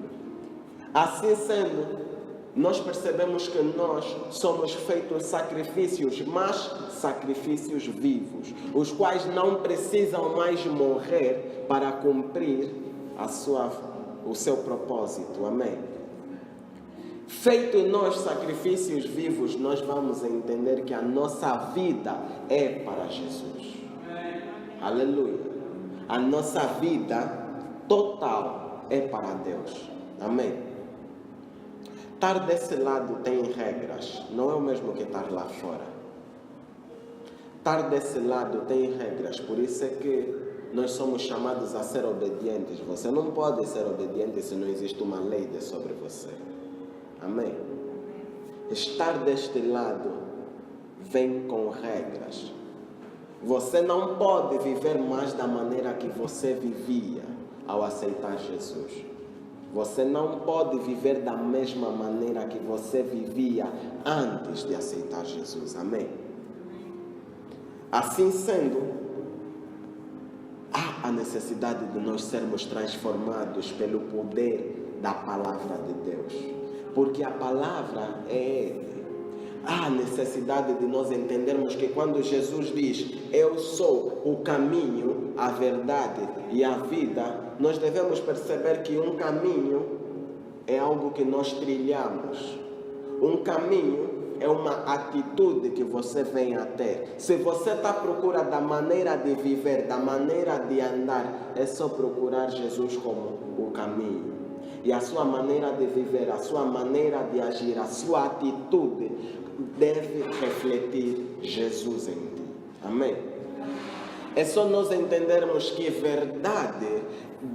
Assim sendo, nós percebemos que nós somos feitos sacrifícios, mas sacrifícios vivos, os quais não precisam mais morrer para cumprir o seu propósito. Amém? Feito em nós sacrifícios vivos, nós vamos entender que a nossa vida é para Jesus. Aleluia. A nossa vida total é para Deus. Amém? Estar desse lado tem regras, não é o mesmo que estar lá fora. Estar desse lado tem regras, por isso é que nós somos chamados a ser obedientes. Você não pode ser obediente se não existe uma lei sobre você. Amém? Estar deste lado vem com regras. Você não pode viver mais da maneira que você vivia ao aceitar Jesus. Você não pode viver da mesma maneira que você vivia antes de aceitar Jesus. Amém? Assim sendo, há a necessidade de nós sermos transformados pelo poder da palavra de Deus. Porque a palavra é Ele. Há a necessidade de nós entendermos que quando Jesus diz, eu sou o caminho, a verdade e a vida, nós devemos perceber que um caminho é algo que nós trilhamos. Um caminho é uma atitude que você vem a ter. Se você está à procura da maneira de viver, da maneira de andar, é só procurar Jesus como o caminho. E a sua maneira de viver, a sua maneira de agir, a sua atitude deve refletir Jesus em ti. Amém? É só nós entendermos que verdade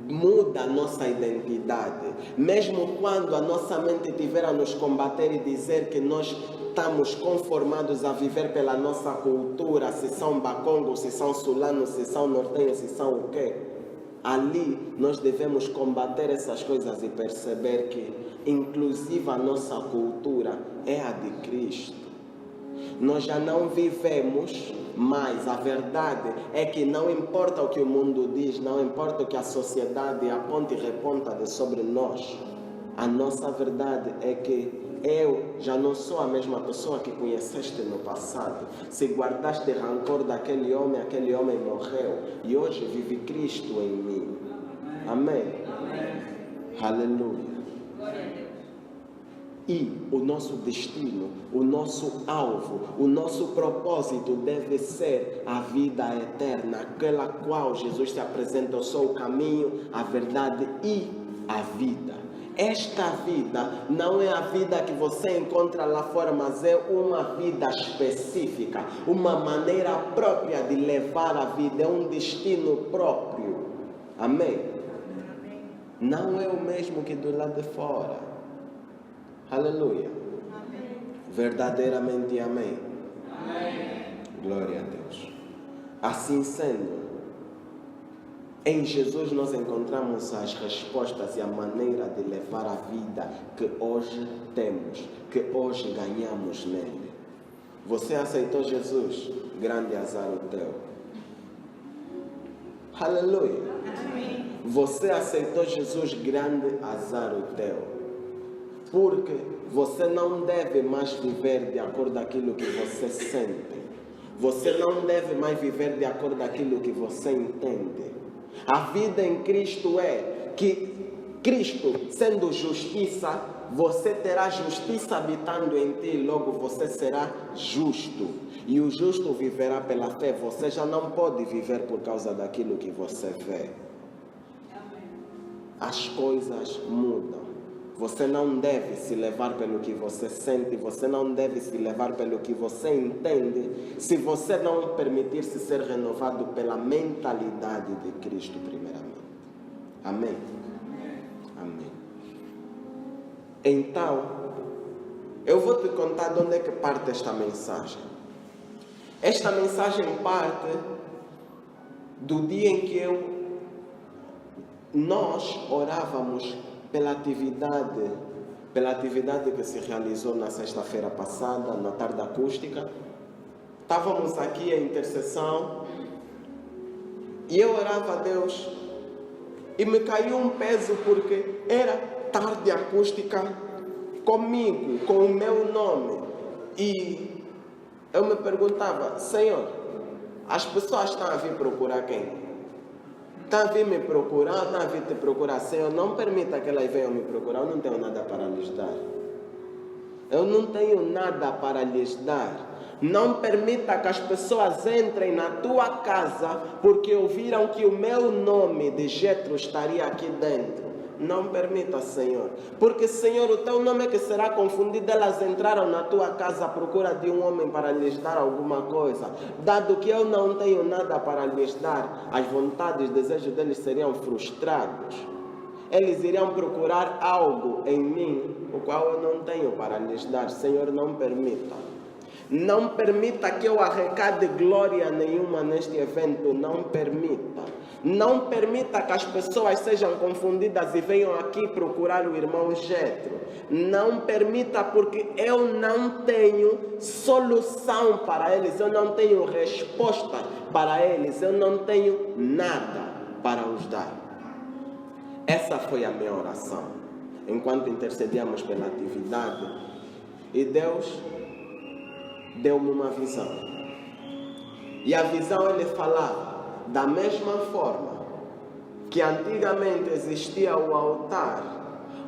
muda a nossa identidade. Mesmo quando a nossa mente estiver a nos combater e dizer que nós estamos conformados a viver pela nossa cultura, se são bacongos, se são sulanos, se são nortenhos, se são o quê? Ali nós devemos combater essas coisas e perceber que, inclusive, a nossa cultura é a de Cristo. Nós já não vivemos mais. A verdade é que não importa o que o mundo diz, não importa o que a sociedade aponta e reponta sobre nós. A nossa verdade é que eu já não sou a mesma pessoa que conheceste no passado. Se guardaste rancor daquele homem morreu. E hoje vive Cristo em mim. Amém? Amém. Aleluia. E o nosso destino, o nosso alvo, o nosso propósito deve ser a vida eterna, aquela qual Jesus se apresenta: eu sou o caminho, a verdade e a vida. Esta vida não é a vida que você encontra lá fora, mas é uma vida específica, uma maneira própria de levar a vida, é um destino próprio. Amém? Não é o mesmo que do lado de fora. Aleluia. Amém. Verdadeiramente amém. Amém. Glória a Deus. Assim sendo, em Jesus nós encontramos as respostas e a maneira de levar a vida que hoje temos, que hoje ganhamos nele. Você aceitou Jesus? Grande azar o teu. Aleluia. Amém. Você aceitou Jesus? Grande azar o teu. Porque você não deve mais viver de acordo com aquilo que você sente. Você não deve mais viver de acordo com aquilo que você entende. A vida em Cristo é que Cristo, sendo justiça, você terá justiça habitando em ti, logo você será justo. E o justo viverá pela fé. Você já não pode viver por causa daquilo que você vê. As coisas mudam. Você não deve se levar pelo que você sente, você não deve se levar pelo que você entende, se você não permitir-se ser renovado pela mentalidade de Cristo primeiramente. Amém? Amém. Então, eu vou te contar de onde é que parte esta mensagem. Esta mensagem parte do dia em que nós orávamos pela atividade que se realizou na sexta-feira passada, na tarde acústica. Estávamos aqui em intercessão e eu orava a Deus e me caiu um peso porque era tarde acústica comigo, com o meu nome, e eu me perguntava: Senhor, as pessoas estão a vir procurar quem? Estão a vir me procurar, estão a vir te procurar. Senhor, não permita que elas venham me procurar. Eu não tenho nada para lhes dar. Eu não tenho nada para lhes dar. Não permita que as pessoas entrem na tua casa porque ouviram que o meu nome de Jetro estaria aqui dentro. Não permita, Senhor. Porque, Senhor, o teu nome é que será confundido. Elas entraram na tua casa à procura de um homem para lhes dar alguma coisa. Dado que eu não tenho nada para lhes dar, as vontades e desejos deles seriam frustrados. Eles iriam procurar algo em mim, o qual eu não tenho para lhes dar. Senhor, não permita. Não permita que eu arrecade glória nenhuma neste evento. Não permita. Não permita que as pessoas sejam confundidas e venham aqui procurar o irmão Jetro. Não permita, porque eu não tenho solução para eles. Eu não tenho resposta para eles. Eu não tenho nada para os dar. Essa foi a minha oração enquanto intercedíamos pela atividade. E Deus deu-me uma visão. E a visão, ele falava: da mesma forma que antigamente existia o altar,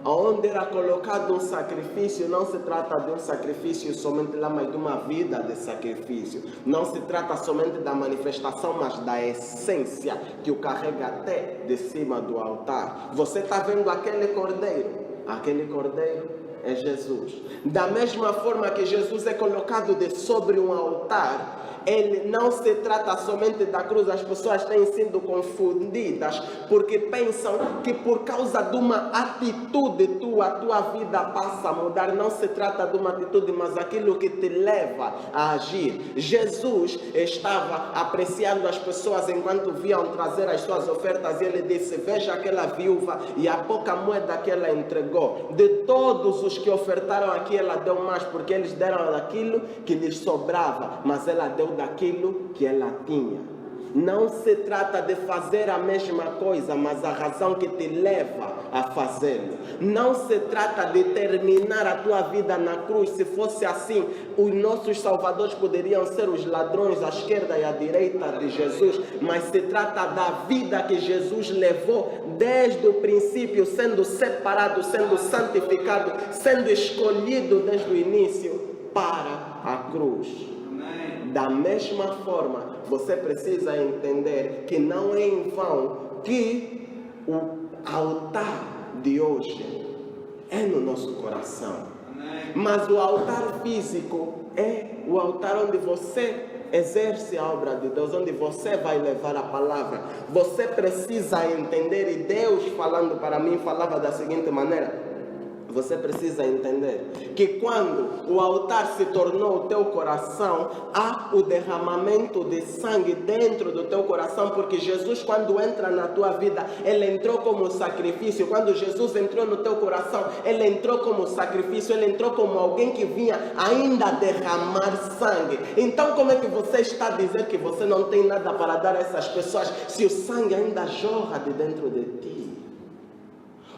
onde era colocado um sacrifício, não se trata de um sacrifício somente lá, mas de uma vida de sacrifício. Não se trata somente da manifestação, mas da essência que o carrega até de cima do altar. Você está vendo aquele cordeiro? Aquele cordeiro é Jesus. Da mesma forma que Jesus é colocado sobre um altar, ele não se trata somente da cruz. As pessoas têm sido confundidas porque pensam que por causa de uma atitude tua, a tua vida passa a mudar. Não se trata de uma atitude, mas aquilo que te leva a agir. Jesus estava apreciando as pessoas enquanto viam trazer as suas ofertas, e ele disse: veja aquela viúva e a pouca moeda que ela entregou. De todos os que ofertaram aqui, ela deu mais, porque eles deram daquilo que lhes sobrava, mas ela deu daquilo que ela tinha. Não se trata de fazer a mesma coisa, mas a razão que te leva a fazê-lo. Não se trata de terminar a tua vida na cruz. Se fosse assim, os nossos salvadores poderiam ser os ladrões à esquerda e à direita de Jesus, mas se trata da vida que Jesus levou desde o princípio, sendo separado, sendo santificado, sendo escolhido desde o início para a cruz. Da mesma forma, você precisa entender que não é em vão que o altar de hoje é no nosso coração. Mas o altar físico é o altar onde você exerce a obra de Deus, onde você vai levar a palavra. Você precisa entender, e Deus falando para mim falava da seguinte maneira: você precisa entender que quando o altar se tornou o teu coração, há o derramamento de sangue dentro do teu coração, porque Jesus, quando entra na tua vida, ele entrou como sacrifício. Quando Jesus entrou no teu coração, ele entrou como sacrifício, ele entrou como alguém que vinha ainda derramar sangue. Então, como é que você está a dizer que você não tem nada para dar a essas pessoas, se o sangue ainda jorra de dentro de ti?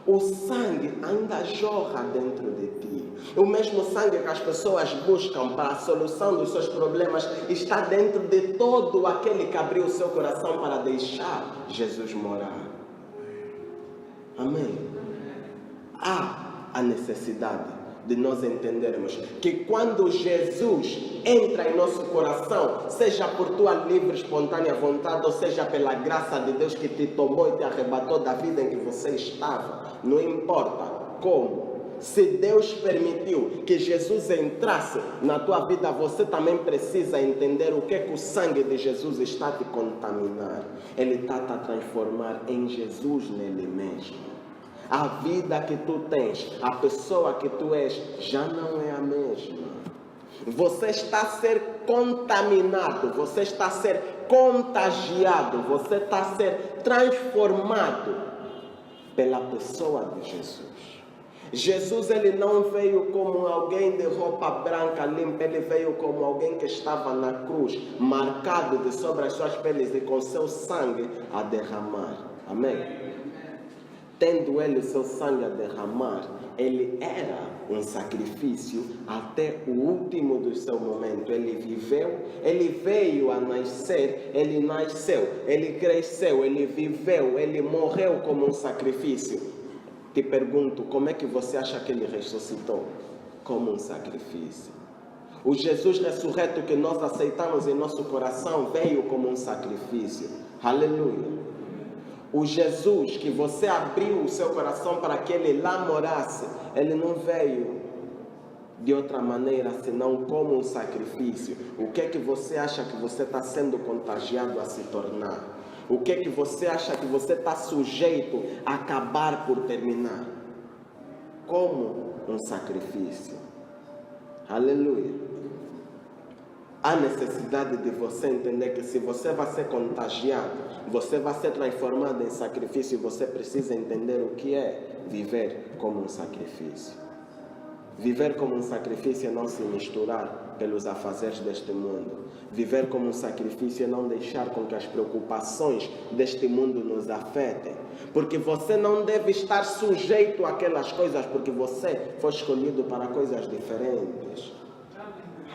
O sangue ainda jorra dentro de ti. O mesmo sangue que as pessoas buscam para a solução dos seus problemas está dentro de todo aquele que abriu o seu coração para deixar Jesus morar. Amém? Há a necessidade de nós entendermos que quando Jesus entra em nosso coração, seja por tua livre, espontânea vontade, ou seja pela graça de Deus que te tomou e te arrebatou da vida em que você estava, não importa como, se Deus permitiu que Jesus entrasse na tua vida, você também precisa entender o que é que o sangue de Jesus está a te contaminar. Ele está a te transformar em Jesus nele mesmo. A vida que tu tens, a pessoa que tu és, já não é a mesma. Você está a ser contaminado, você está a ser contagiado, você está a ser transformado pela pessoa de Jesus. Jesus, ele não veio como alguém de roupa branca limpa, ele veio como alguém que estava na cruz, marcado de sobre as suas peles e com seu sangue a derramar. Amém? Tendo ele o seu sangue a derramar, ele era um sacrifício até o último do seu momento. Ele viveu, ele veio a nascer, ele nasceu, ele cresceu, ele viveu, ele morreu como um sacrifício. Te pergunto, como é que você acha que ele ressuscitou? Como um sacrifício. O Jesus ressurreto que nós aceitamos em nosso coração veio como um sacrifício. Aleluia. O Jesus que você abriu o seu coração para que ele lá morasse, ele não veio de outra maneira senão como um sacrifício. O que é que você acha que você está sendo contagiado a se tornar? O que é que você acha que você está sujeito a acabar por terminar? Como um sacrifício. Aleluia. Há necessidade de você entender que se você vai ser contagiado, você vai ser transformado em sacrifício, e você precisa entender o que é viver como um sacrifício. Viver como um sacrifício é não se misturar pelos afazeres deste mundo. Viver como um sacrifício é não deixar com que as preocupações deste mundo nos afetem. Porque você não deve estar sujeito àquelas coisas, porque você foi escolhido para coisas diferentes.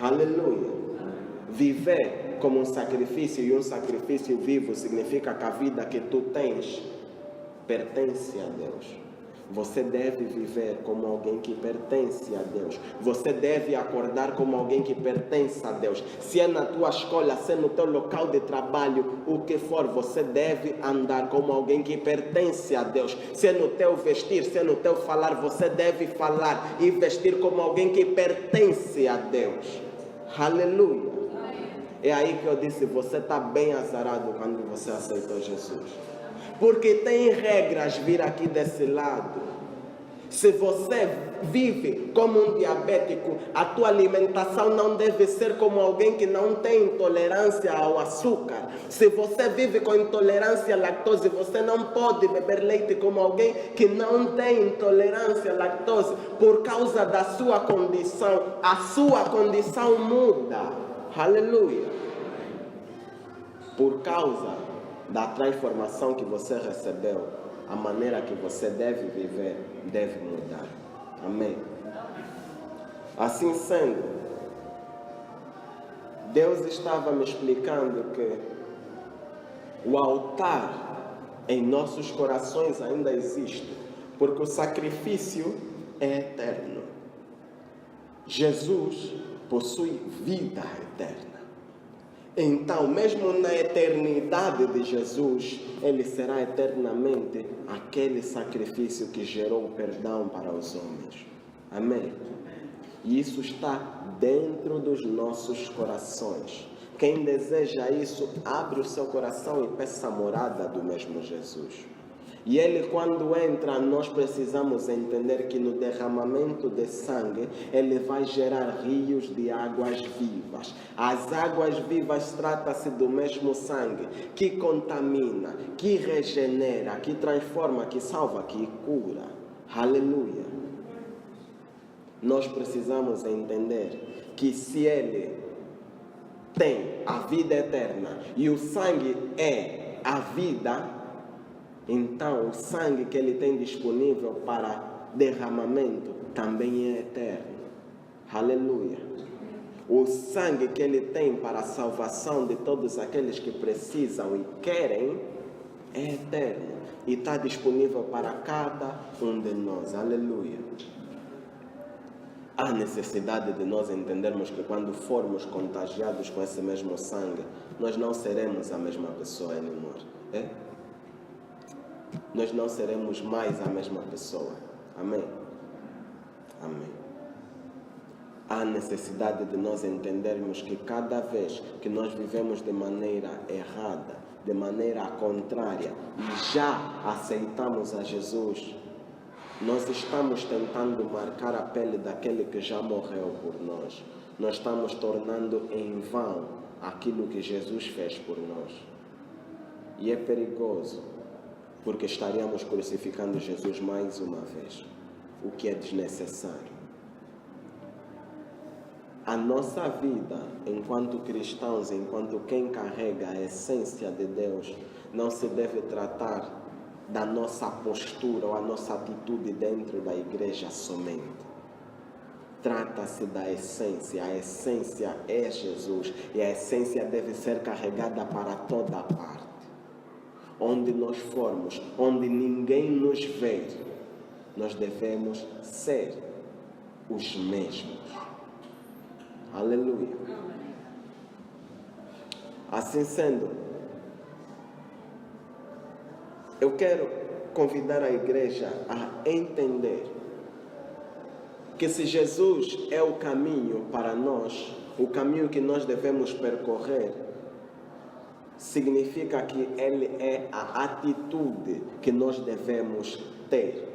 Aleluia. Viver como um sacrifício, e um sacrifício vivo, significa que a vida que tu tens pertence a Deus. Você deve viver como alguém que pertence a Deus. Você deve acordar como alguém que pertence a Deus. Se é na tua escola, se é no teu local de trabalho, o que for, você deve andar como alguém que pertence a Deus. Se é no teu vestir, se é no teu falar, você deve falar e vestir como alguém que pertence a Deus. Aleluia. É aí que eu disse, você está bem azarado quando você aceitou Jesus. Porque tem regras vir aqui desse lado. Se você vive como um diabético, a tua alimentação não deve ser como alguém que não tem intolerância ao açúcar. Se você vive com intolerância à lactose, você não pode beber leite como alguém que não tem intolerância à lactose. Por causa da sua condição, a sua condição muda. Aleluia. por causa da transformação que você recebeu, a maneira que você deve viver deve mudar. Amém? Assim sendo, Deus estava me explicando que o altar em nossos corações ainda existe, porque o sacrifício é eterno. Jesus possui vida eterna. Então, mesmo na eternidade de Jesus, Ele será eternamente aquele sacrifício que gerou perdão para os homens. Amém? E isso está dentro dos nossos corações. Quem deseja isso, abre o seu coração e peça a morada do mesmo Jesus. E Ele, quando entra, nós precisamos entender que no derramamento de sangue, Ele vai gerar rios de águas vivas. As águas vivas trata-se do mesmo sangue que contamina, que regenera, que transforma, que salva, que cura. Aleluia! Nós precisamos entender que se Ele tem a vida eterna e o sangue é a vida, então o sangue que Ele tem disponível para derramamento também é eterno. Aleluia! O sangue que Ele tem para a salvação de todos aqueles que precisam e querem é eterno e está disponível para cada um de nós. Aleluia! Há necessidade de nós entendermos que quando formos contagiados com esse mesmo sangue, nós não seremos a mesma pessoa anymore. Nós não seremos mais a mesma pessoa. Amém? Amém. Há necessidade de nós entendermos que cada vez que nós vivemos de maneira errada, de maneira contrária, e já aceitamos a Jesus, nós estamos tentando marcar a pele daquele que já morreu por nós. Nós estamos tornando em vão aquilo que Jesus fez por nós. E é perigoso, porque estaríamos crucificando Jesus mais uma vez, o que é desnecessário. A nossa vida, enquanto cristãos, enquanto quem carrega a essência de Deus, não se deve tratar da nossa postura ou a nossa atitude dentro da igreja somente. Trata-se da essência. A essência é Jesus e a essência deve ser carregada para toda a parte. Onde nós formos, onde ninguém nos vê, nós devemos ser os mesmos. Aleluia. Assim sendo, eu quero convidar a igreja a entender que se Jesus é o caminho para nós, o caminho que nós devemos percorrer, significa que Ele é a atitude que nós devemos ter.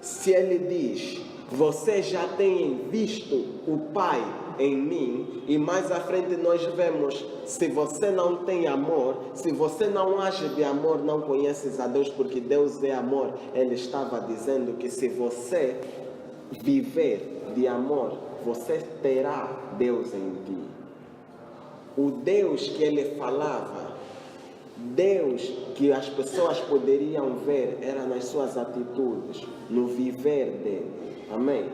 Se Ele diz, vocês já têm visto o Pai em mim, e mais à frente nós vemos, se você não tem amor, se você não age de amor, não conheces a Deus, porque Deus é amor. Ele estava dizendo que se você viver de amor, você terá Deus em ti. O Deus que Ele falava, Deus que as pessoas poderiam ver, era nas suas atitudes, no viver dele. Amém?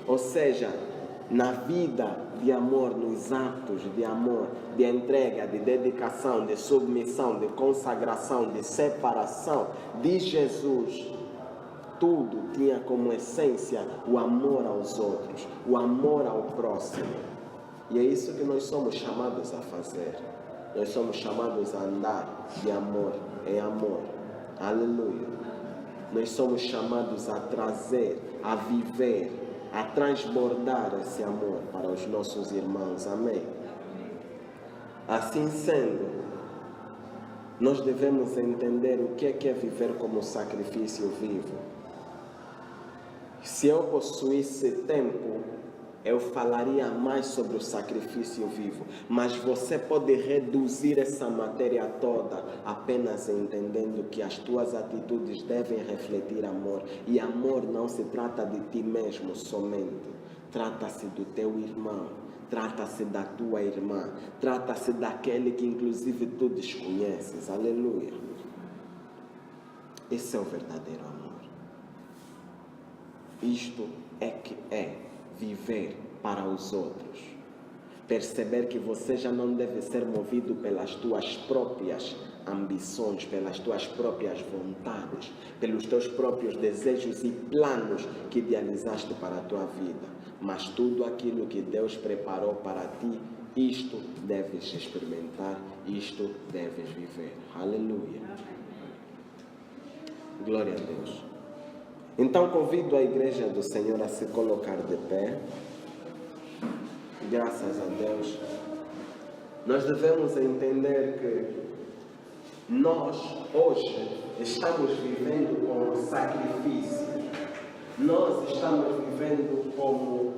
Ou seja, na vida de amor, nos atos de amor, de entrega, de dedicação, de submissão, de consagração, de separação de Jesus, tudo tinha como essência o amor aos outros, o amor ao próximo. E é isso que nós somos chamados a fazer. Nós somos chamados a andar de amor em amor. Aleluia. Nós somos chamados a trazer, a viver, a transbordar esse amor para os nossos irmãos. Amém? Assim sendo, nós devemos entender o que é viver como sacrifício vivo. Se eu possuísse tempo, eu falaria mais sobre o sacrifício vivo, mas você pode reduzir essa matéria toda apenas entendendo que as tuas atitudes devem refletir amor, e amor não se trata de ti mesmo somente, trata-se do teu irmão, trata-se da tua irmã, trata-se daquele que inclusive tu desconheces. Aleluia. Esse é o verdadeiro amor. Isto é que é viver para os outros. Perceber que você já não deve ser movido pelas tuas próprias ambições, pelas tuas próprias vontades, pelos teus próprios desejos e planos que idealizaste para a tua vida. Mas tudo aquilo que Deus preparou para ti, isto deves experimentar, isto deves viver. Aleluia. Glória a Deus. Então convido a igreja do Senhor a se colocar de pé. Graças a Deus. Nós devemos entender que nós hoje estamos vivendo como sacrifício. Nós estamos vivendo como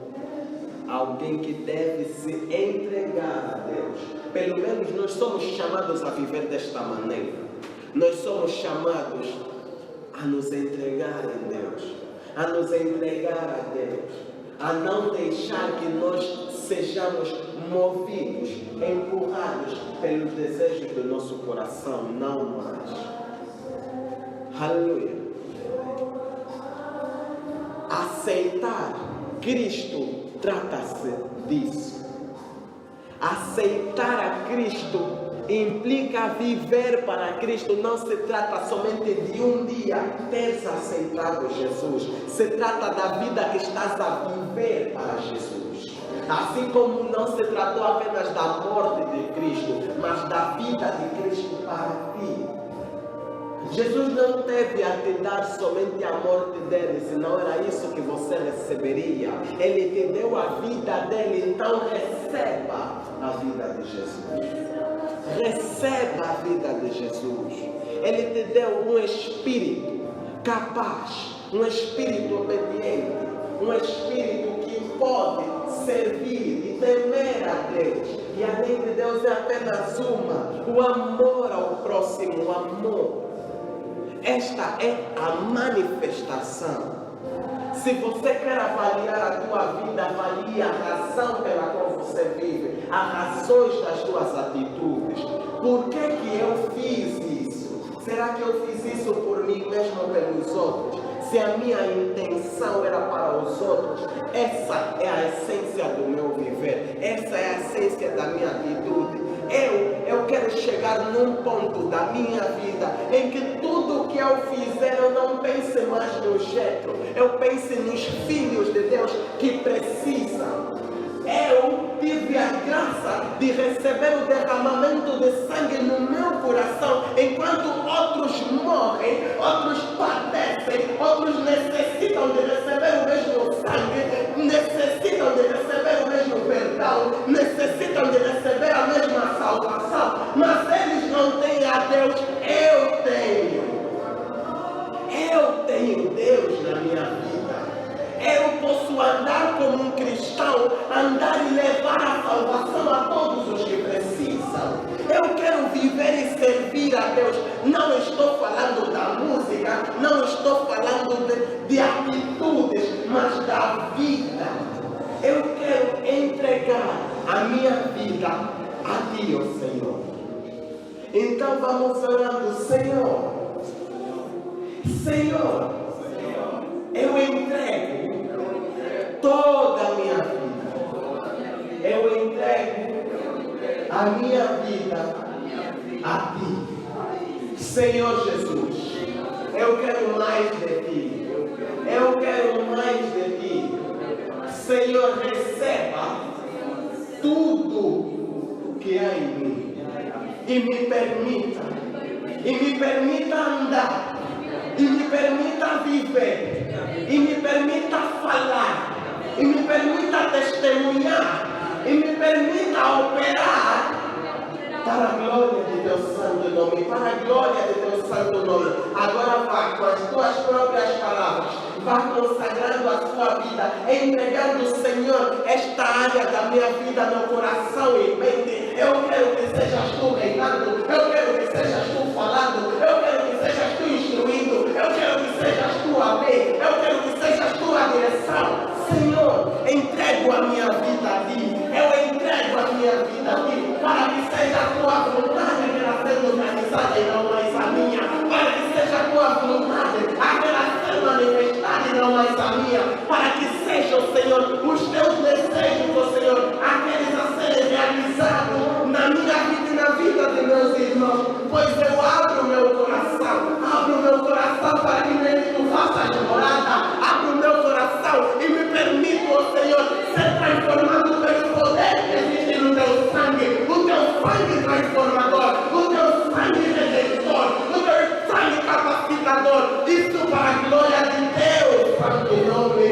alguém que deve se entregar a Deus. Pelo menos nós somos chamados a viver desta maneira. Nós somos chamados a nos entregar a Deus, a nos entregar a Deus, a não deixar que nós sejamos movidos, empurrados pelos desejos do nosso coração, não mais. Aleluia. Aceitar Cristo trata-se disso. Aceitar a Cristo implica viver para Cristo. Não se trata somente de um dia teres aceitado Jesus. Se trata da vida que estás a viver para Jesus. Assim como não se tratou apenas da morte de Cristo, mas da vida de Cristo para ti. Jesus não teve a te dar somente a morte dele, senão era isso que você receberia. Ele te deu a vida dele, então receba a vida de Jesus. Receba a vida de Jesus. Ele te deu um espírito capaz, um espírito obediente, um espírito que pode servir e temer a Deus. E a lei de Deus é apenas uma: o amor ao próximo, o amor. Esta é a manifestação. Se você quer avaliar a tua vida, avalie a razão pela qual você vive, as razões das tuas atitudes. Por que eu fiz isso? Será que eu fiz isso por mim mesmo ou pelos outros? Se a minha intenção era para os outros, essa é a essência do meu viver, essa é a essência da minha atitude. Eu quero chegar num ponto da minha vida em que tudo que eu fizer eu não pense mais no Jetro, eu pense nos filhos de Deus que precisam. Eu tive a graça de receber o derramamento de sangue no meu coração, enquanto outros morrem, outros padecem, outros necessitam de receber o mesmo sangue, necessitam de receber o mesmo perdão, necessitam de receber a mesma salvação, mas eles não têm a Deus. Eu tenho. Eu tenho Deus na minha vida. Eu posso andar como um cristão, andar e levar a salvação a todos os que precisam. Eu quero viver e servir a Deus. Não estou falando da música, não estou falando de atitudes, mas da vida. Eu quero entregar a minha vida a Ti, ó Senhor. Então vamos orando: Senhor, Senhor, eu entrego toda a minha vida. Eu entrego a minha vida a Ti. Senhor Jesus, eu quero mais de Ti. Eu quero mais de Ti. Senhor, receba tudo que há em mim. E me permita andar. E me permita viver. E me permita falar. E me permita testemunhar. E me permita operar para a glória de Teu santo nome. Para a glória de Teu santo nome. Agora vá com as Tuas próprias palavras. Vá consagrando a sua vida, entregando, Senhor, esta área da minha vida, meu coração e mente. Eu quero que sejas Tu reinando. Eu quero que sejas Tu falando. Eu quero que sejas Tu instruindo. Eu quero que sejas Tu a lei. Eu quero que sejas Tu a direção. Senhor, entrego a minha vida a Ti. Eu Salvador. Isso para a glória de Deus, Santo nome.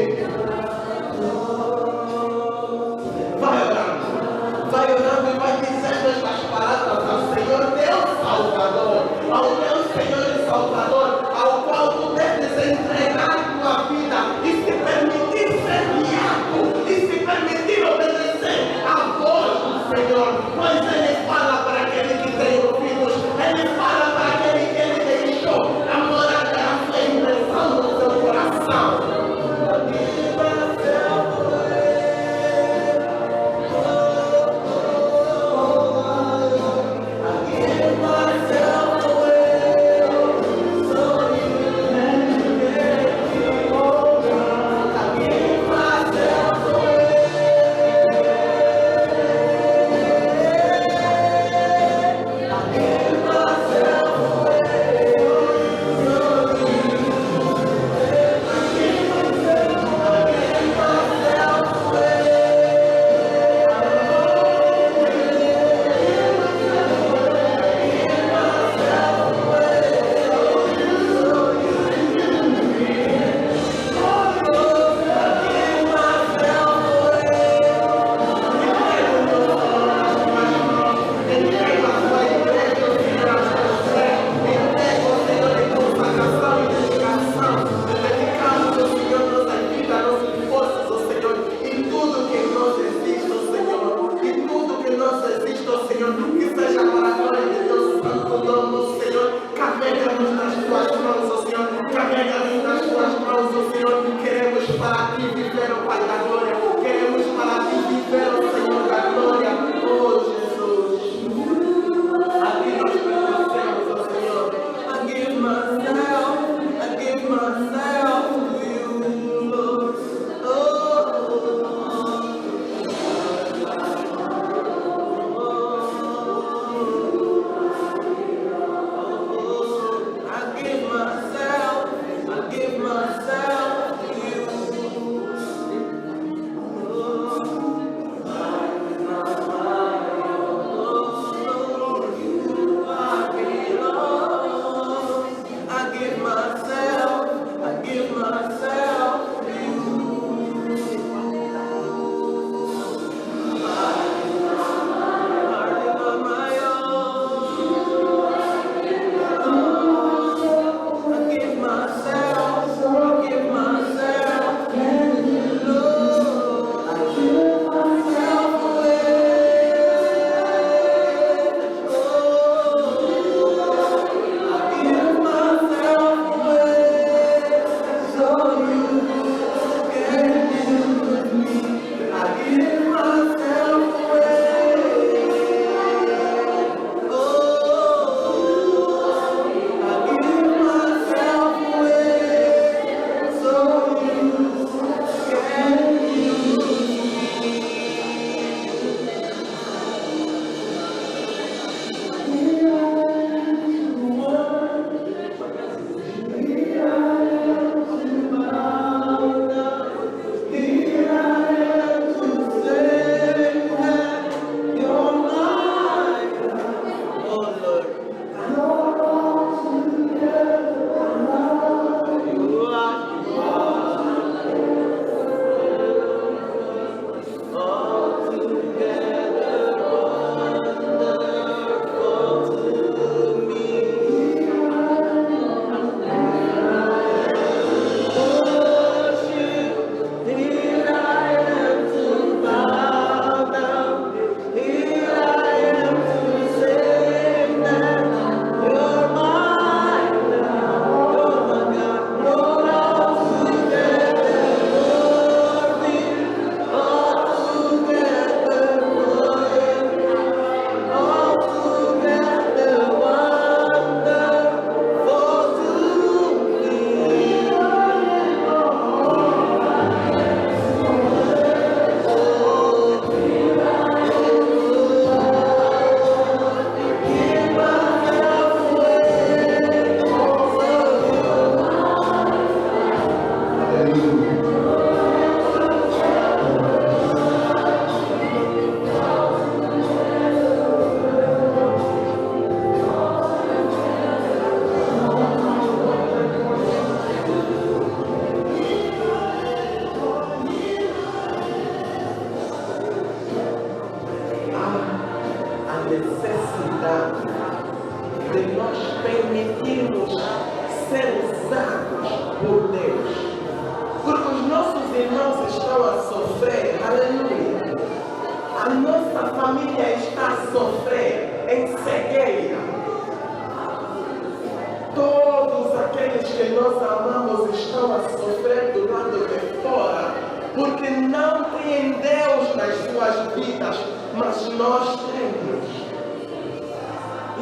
Vai orando e vai dizendo estas palavras ao Senhor, teu Salvador, ao teu Senhor e Salvador, ao qual tu deves entregar tua vida e se permitir ser guiado e se permitir obedecer à voz do Senhor, pois Ele fala para aquele que tem ouvidos, Ele fala para aquele que Ele deixou a morada irmãos estão a sofrer, aleluia. A nossa família está a sofrer em cegueira. Todos aqueles que nós amamos estão a sofrer do lado de fora, porque não têm Deus nas suas vidas, mas nós temos.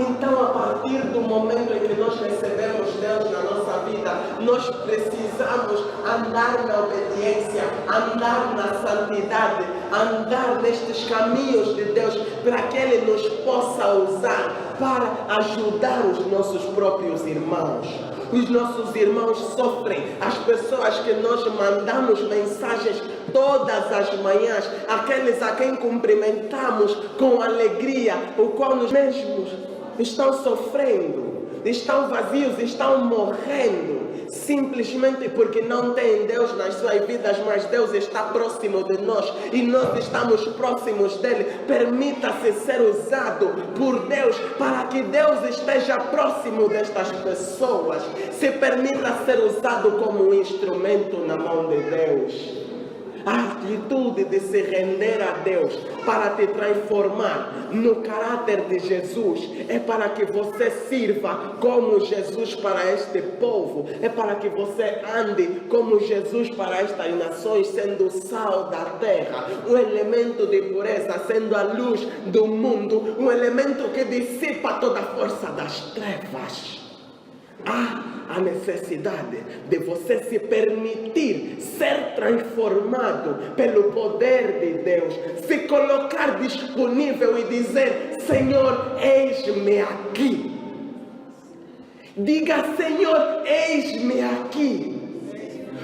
Então, a partir do momento em que nós recebemos Deus na nossa vida, nós precisamos andar na obediência, andar na santidade, andar nestes caminhos de Deus, para que Ele nos possa usar para ajudar os nossos próprios irmãos. Os nossos irmãos sofrem, as pessoas que nós mandamos mensagens todas as manhãs, aqueles a quem cumprimentamos com alegria, o qual nos mesmos estão sofrendo, estão vazios, estão morrendo, simplesmente porque não têm Deus nas suas vidas, mas Deus está próximo de nós e nós estamos próximos dele. Permita-se ser usado por Deus para que Deus esteja próximo destas pessoas. Se permita ser usado como um instrumento na mão de Deus. A atitude de se render a Deus para te transformar no caráter de Jesus é para que você sirva como Jesus para este povo, é para que você ande como Jesus para estas nações, sendo o sal da terra, um elemento de pureza, sendo a luz do mundo, um elemento que dissipa toda a força das trevas. Há a necessidade de você se permitir ser transformado pelo poder de Deus, se colocar disponível e dizer: Senhor, eis-me aqui. Diga: Senhor, eis-me aqui.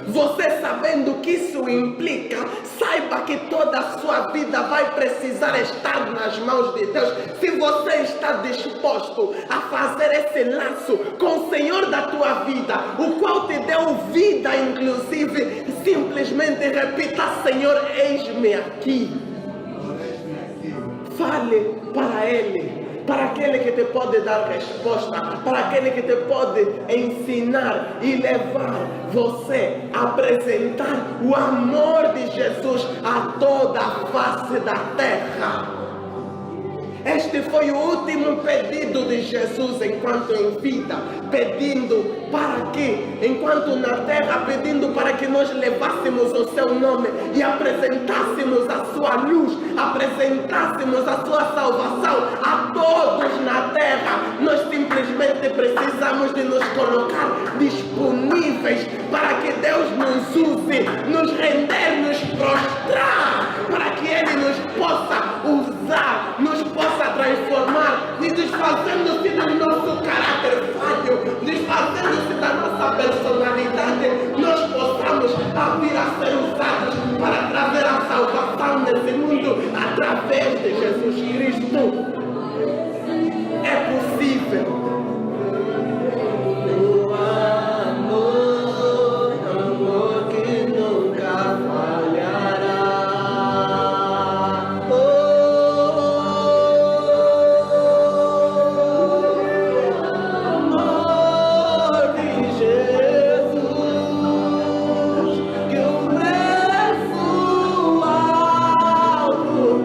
Você sabendo o que isso implica, saiba que toda a sua vida vai precisar estar nas mãos de Deus. Se você está disposto a fazer esse laço com o Senhor da tua vida, o qual te deu vida, inclusive, simplesmente repita: Senhor, eis-me aqui. Fale para Ele, para aquele que te pode dar resposta, para aquele que te pode ensinar e levar você a apresentar o amor de Jesus a toda a face da terra. Este foi o último pedido de Jesus enquanto em vida, pedindo para que, enquanto na terra, pedindo para que nós levássemos o seu nome e apresentássemos a sua luz, apresentássemos a sua salvação a todos na terra. Nós simplesmente precisamos de nos colocar disponíveis para que Deus nos use, nos render, nos prostrar, para que Ele nos possa usar, nos possa transformar e desfazendo-se do nosso caráter falho, desfazendo-se da nossa personalidade, nós possamos vir a ser usados para trazer a salvação nesse mundo através de Jesus Cristo. É possível.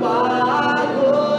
Pagou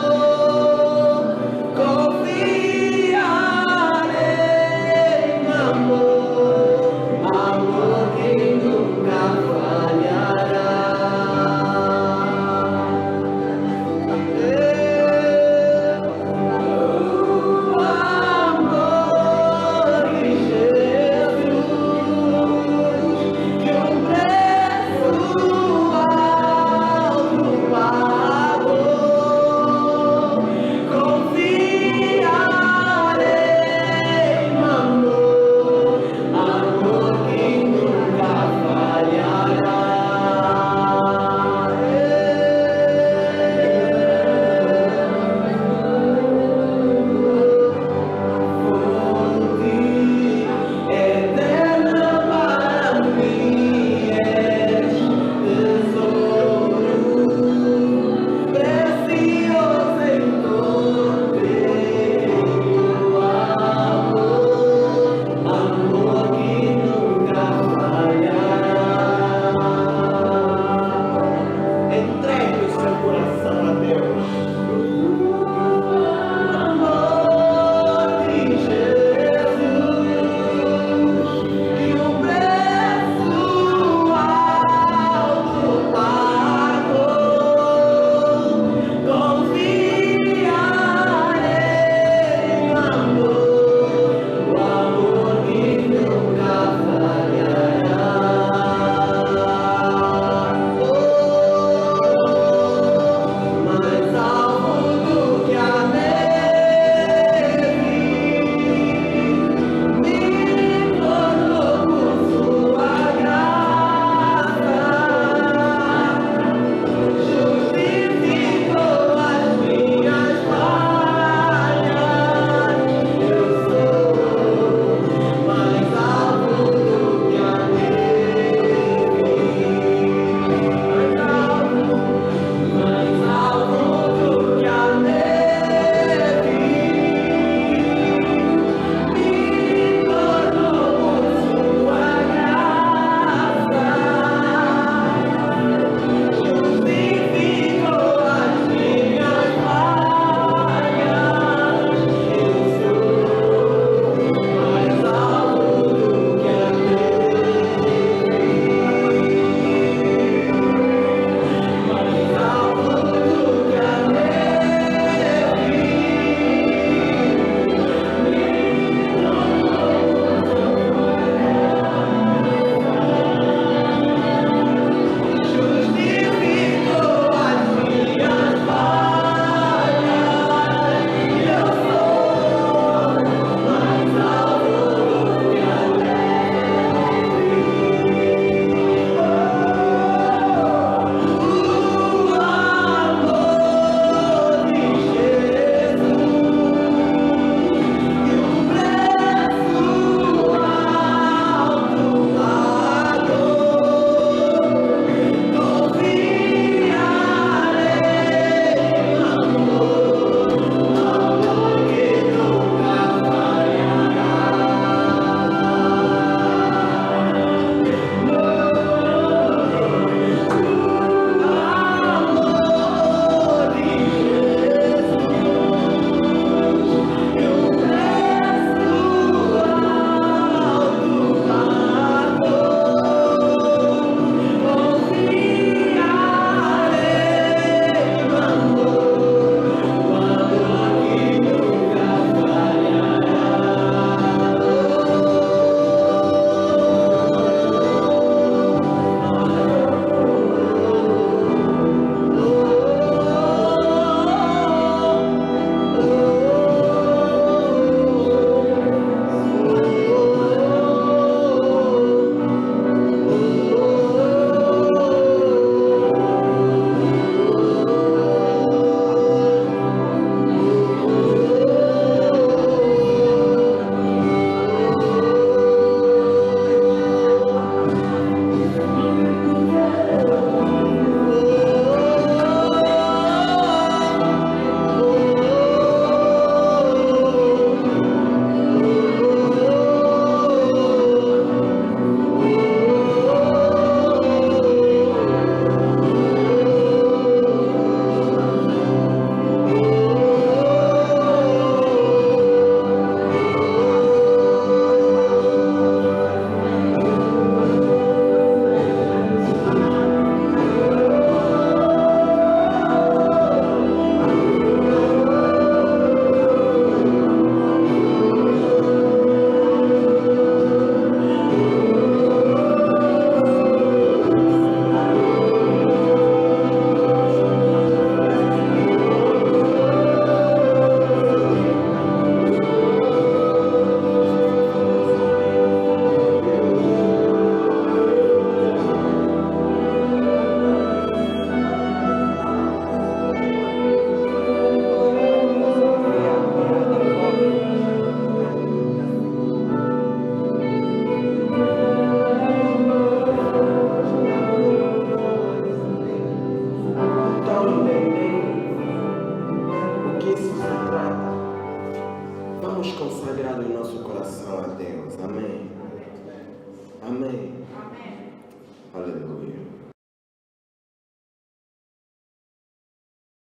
nosso coração a Deus. Amém? Amém. Aleluia.